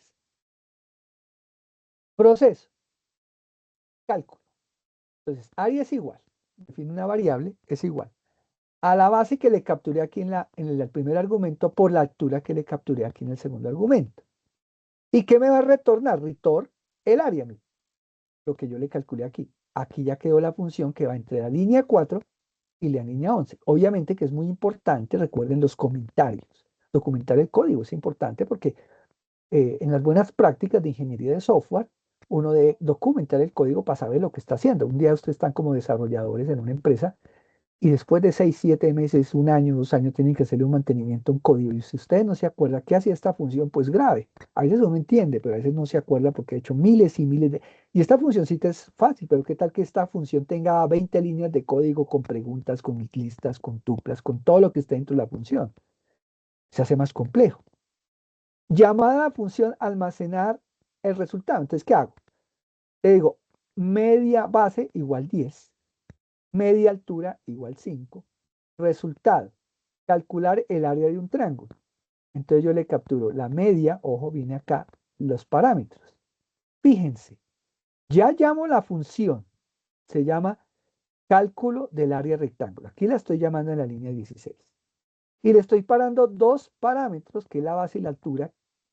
Speaker 1: Proceso, cálculo. Entonces, área es igual. Define una variable, es igual a la base que le capturé aquí en el primer argumento por la altura que le capturé aquí en el segundo argumento. ¿Y qué me va a retornar? Return el área, lo que yo le calculé aquí. Aquí ya quedó la función que va entre la línea 4 y la línea 11. Obviamente que es muy importante, recuerden los comentarios. Documentar el código es importante porque en las buenas prácticas de ingeniería de software, uno debe documentar el código para saber lo que está haciendo. Un día ustedes están como desarrolladores en una empresa y después de 6, 7 meses, un año, 2 años, tienen que hacerle un mantenimiento a un código. Y si ustedes no se acuerdan qué hacía esta función, pues grave. A veces uno entiende, pero a veces no se acuerda porque ha hecho miles y miles de... Y esta funcioncita es fácil, pero ¿qué tal que esta función tenga 20 líneas de código con preguntas, con listas, con tuplas, con todo lo que está dentro de la función? Se hace más complejo. Llamada a la función almacenar el resultado. Entonces, ¿qué hago? Le digo, media base igual 10, media altura igual 5. Resultado, calcular el área de un triángulo. Entonces yo le capturo la media, ojo, viene acá, los parámetros. Fíjense, ya llamo la función, se llama cálculo del área rectángulo. Aquí la estoy llamando en la línea 16. Y le estoy parando dos parámetros, que es la base y la altura,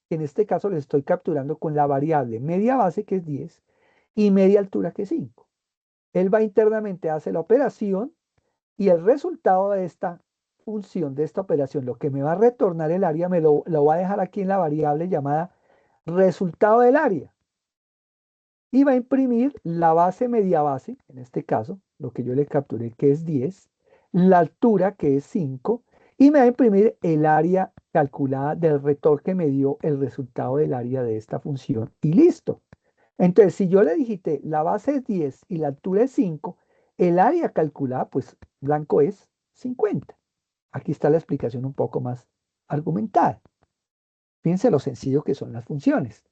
Speaker 1: que en este caso le estoy capturando con la variable media base, que es 10, y media altura, que es 5. Él va internamente, hace la operación, y el resultado de esta función, de esta operación, lo que me va a retornar el área, lo va a dejar aquí en la variable llamada resultado del área. Y va a imprimir la base media base, en este caso, lo que yo le capturé que es 10, la altura que es 5, y me va a imprimir el área calculada del retorno que me dio el resultado del área de esta función. Y listo. Entonces, si yo le digité la base es 10 y la altura es 5, el área calculada, pues blanco es 50. Aquí está la explicación un poco más argumentada. Fíjense lo sencillo que son las funciones.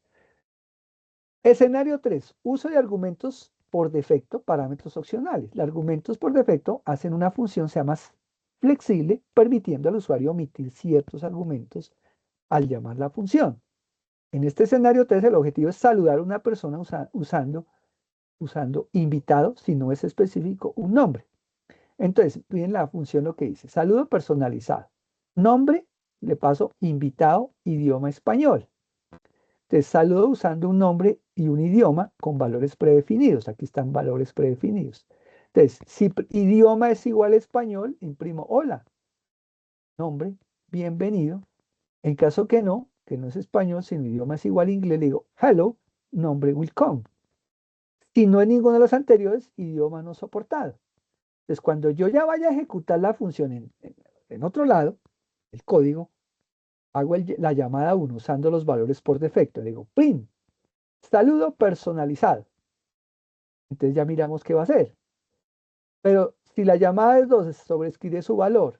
Speaker 1: Escenario 3. Uso de argumentos por defecto, parámetros opcionales. Los argumentos por defecto hacen una función sea más flexible, permitiendo al usuario omitir ciertos argumentos al llamar la función. En este escenario 3, el objetivo es saludar a una persona usando invitado, si no es específico, un nombre. Entonces, miren la función lo que dice, saludo personalizado. Nombre, le paso invitado, idioma español. Entonces, saludo usando un nombre y un idioma con valores predefinidos. Aquí están valores predefinidos. Entonces, si idioma es igual a español, imprimo hola, nombre, bienvenido. En caso que no es español, sino idioma es igual a inglés, le digo hello, nombre, welcome. Si no es ninguno de los anteriores, idioma no soportado. Entonces, cuando yo ya vaya a ejecutar la función en otro lado, el código, hago la llamada 1 usando los valores por defecto. Le digo, print, saludo personalizado. Entonces ya miramos qué va a hacer. Pero si la llamada es 2 es sobreescribir su valor,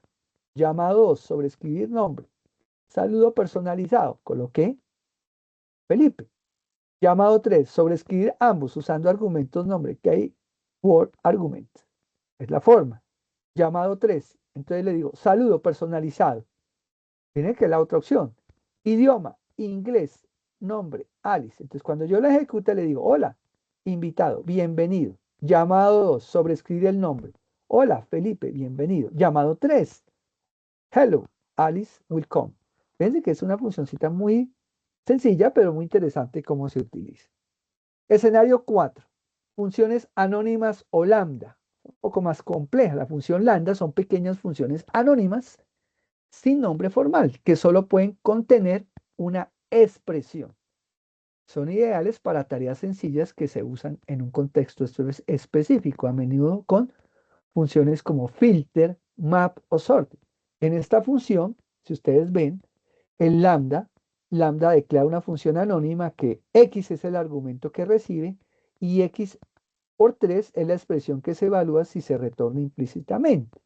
Speaker 1: llamada 2 sobreescribir nombre, saludo personalizado, coloqué Felipe. Llamado 3 sobreescribir ambos usando argumentos nombre, que hay word argument. Es la forma. Llamado 3. Entonces le digo, saludo personalizado. Miren que es la otra opción. Idioma, inglés. nombre, Alice. Entonces, cuando yo la ejecute, le digo, hola, invitado, bienvenido. Llamado 2, sobreescribe el nombre. Hola, Felipe, bienvenido. Llamado 3, hello, Alice will come. Fíjense que es una funcioncita muy sencilla, pero muy interesante cómo se utiliza. Escenario 4, funciones anónimas o lambda. Un poco más compleja. La función lambda son pequeñas funciones anónimas sin nombre formal, que solo pueden contener una expresión. Son ideales para tareas sencillas que se usan en un contexto específico, a menudo con funciones como filter, map o sort. En esta función, si ustedes ven, el lambda declara una función anónima que x es el argumento que recibe y x por 3 es la expresión que se evalúa si se retorna implícitamente.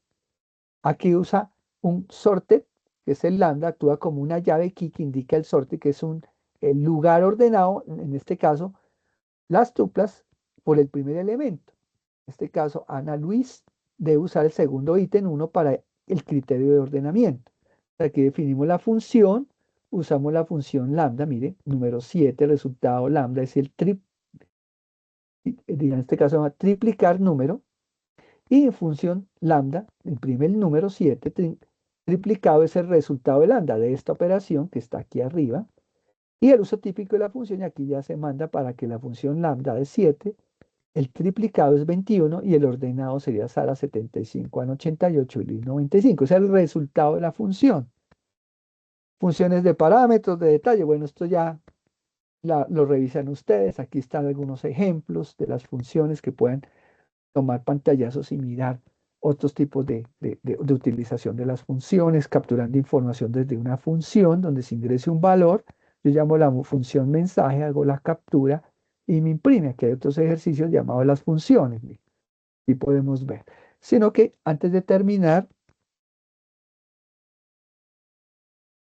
Speaker 1: Aquí usa un sorted, que es el lambda, actúa como una llave key que indica el sorted, que es el lugar ordenado, en este caso, las tuplas por el primer elemento. En este caso, Ana Luis debe usar el segundo ítem 1 para el criterio de ordenamiento. Aquí definimos la función, usamos la función lambda, mire, número 7, resultado lambda es el en este caso va a triplicar número, y en función lambda, imprime el número 7, triplicado es el resultado de lambda de esta operación que está aquí arriba, y el uso típico de la función, y aquí ya se manda para que la función lambda de 7, el triplicado es 21 y el ordenado sería Sara 75, Ana 88 y Liz 95. Es el resultado de la función. Funciones de parámetros, de detalle. Bueno, esto ya lo revisan ustedes. Aquí están algunos ejemplos de las funciones que pueden tomar pantallazos y mirar otros tipos de utilización de las funciones, capturando información desde una función donde se ingrese un valor. Yo llamo la función mensaje, hago la captura y me imprime. Aquí hay otros ejercicios llamados las funciones. Y podemos ver. Sino que antes de terminar,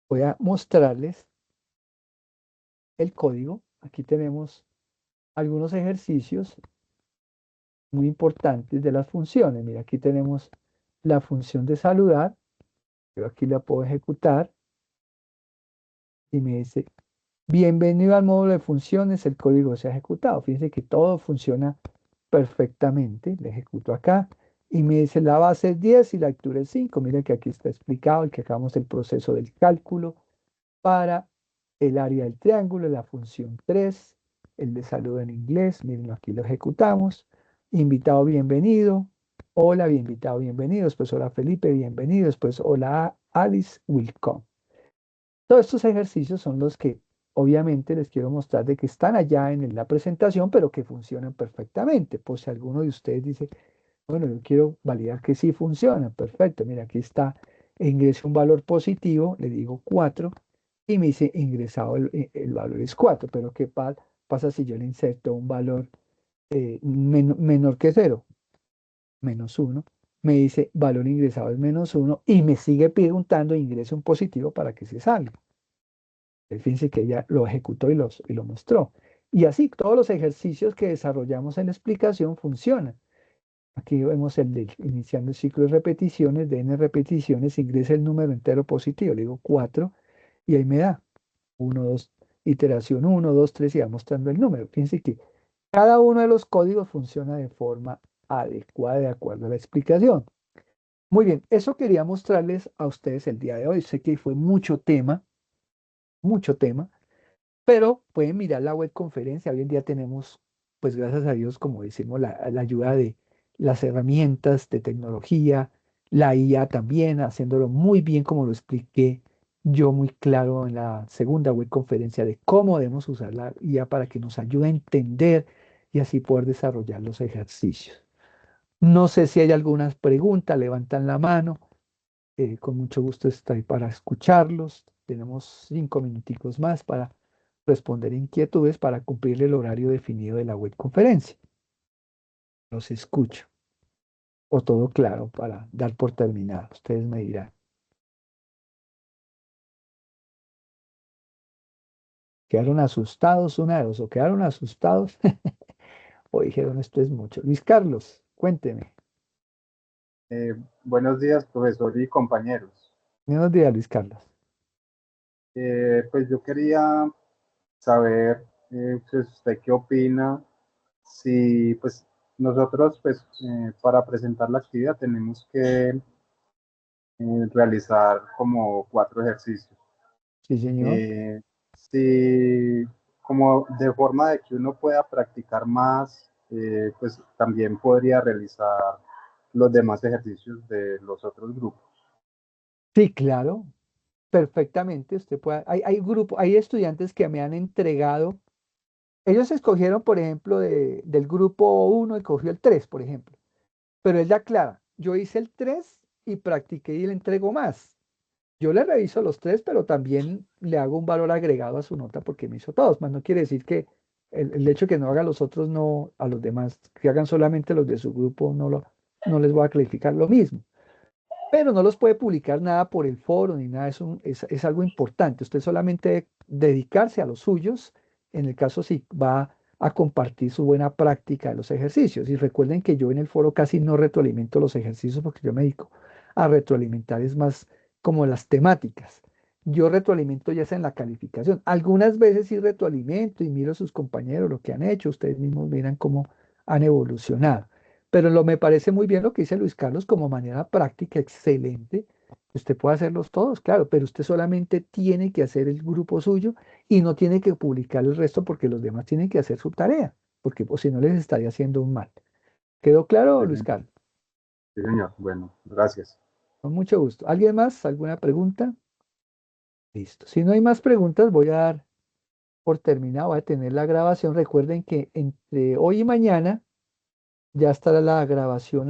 Speaker 1: voy a mostrarles el código. Aquí tenemos algunos ejercicios muy importantes de las funciones. Mira, aquí tenemos la función de saludar. Yo aquí la puedo ejecutar y me dice, bienvenido al módulo de funciones, el código se ha ejecutado. Fíjense que todo funciona perfectamente. Le ejecuto acá y me dice la base es 10 y la altura es 5. Miren que aquí está explicado el que hagamos el proceso del cálculo para el área del triángulo, la función 3, el de saludo en inglés. Miren, aquí lo ejecutamos. Invitado, bienvenido. Hola, invitado, bienvenido. Después, hola Felipe, bienvenido. Después, hola Alice, welcome. Todos estos ejercicios son los que obviamente les quiero mostrar de que están allá en la presentación, pero que funcionan perfectamente. Por si alguno de ustedes dice, bueno, yo quiero validar que sí funciona. Perfecto. Mira, aquí está, ingreso un valor positivo, le digo 4 y me dice ingresado el valor es 4. Pero ¿qué pasa si yo le inserto un valor menor que 0? -1. Me dice valor ingresado es -1 y me sigue preguntando ingrese un positivo para que se salga. Fíjense que ella lo ejecutó y lo mostró. Y así todos los ejercicios que desarrollamos en la explicación funcionan. Aquí vemos el de iniciando el ciclo de repeticiones, de n repeticiones, ingresa el número entero positivo, le digo 4, y ahí me da 1, 2, iteración 1, 2, 3, y va mostrando el número. Fíjense que cada uno de los códigos funciona de forma adecuada de acuerdo a la explicación. Muy bien, eso quería mostrarles a ustedes el día de hoy. Sé que fue mucho tema, pero pueden mirar la web conferencia. Hoy en día tenemos, pues gracias a Dios, como decimos, la ayuda de las herramientas de tecnología, la IA también, haciéndolo muy bien como lo expliqué yo muy claro en la segunda web conferencia de cómo debemos usar la IA para que nos ayude a entender y así poder desarrollar los ejercicios. No sé si hay algunas preguntas, levantan la mano. Con mucho gusto estoy para escucharlos. Tenemos 5 minuticos más para responder inquietudes para cumplir el horario definido de la web conferencia. Los escucho. O todo claro para dar por terminado. Ustedes me dirán. ¿Quedaron asustados una de dos? ¿O quedaron asustados? O dijeron esto es mucho. Luis Carlos, cuénteme.
Speaker 2: Buenos días, profesor y compañeros.
Speaker 1: Buenos días, Luis Carlos.
Speaker 2: Pues yo quería saber pues, usted qué opina. Si pues nosotros pues para presentar la actividad tenemos que realizar como 4 ejercicios.
Speaker 1: Sí, señor.
Speaker 2: Eh, si como de forma de que uno pueda practicar más, pues también podría realizar los demás ejercicios de los otros grupos.
Speaker 1: Sí, claro, perfectamente. Usted puede, hay estudiantes que me han entregado, ellos escogieron, por ejemplo, del grupo uno, escogió el 3, por ejemplo. Pero ella aclara, yo hice el 3 y practiqué y le entrego más. Yo le reviso los 3, pero también le hago un valor agregado a su nota porque me hizo todos. Más no quiere decir que el hecho de que no haga los otros, no a los demás, que hagan solamente los de su grupo, no les voy a calificar lo mismo. Pero no los puede publicar nada por el foro ni nada, es algo importante. Usted solamente debe dedicarse a los suyos, en el caso si va a compartir su buena práctica de los ejercicios. Y recuerden que yo en el foro casi no retroalimento los ejercicios porque yo me dedico a retroalimentar, es más como las temáticas. Yo retroalimento ya sea en la calificación. Algunas veces sí retroalimento y miro a sus compañeros lo que han hecho, ustedes mismos miran cómo han evolucionado. Pero me parece muy bien lo que dice Luis Carlos como manera práctica, excelente. Usted puede hacerlos todos, claro, pero usted solamente tiene que hacer el grupo suyo y no tiene que publicar el resto porque los demás tienen que hacer su tarea, porque o si no les estaría haciendo un mal. ¿Quedó claro,
Speaker 2: Sí,
Speaker 1: Luis
Speaker 2: señor.
Speaker 1: Carlos?
Speaker 2: Sí, señor. Bueno, gracias.
Speaker 1: Con mucho gusto. ¿Alguien más? ¿Alguna pregunta? Listo. Si no hay más preguntas, voy a dar por terminado, voy a tener la grabación. Recuerden que entre hoy y mañana ya estará la grabación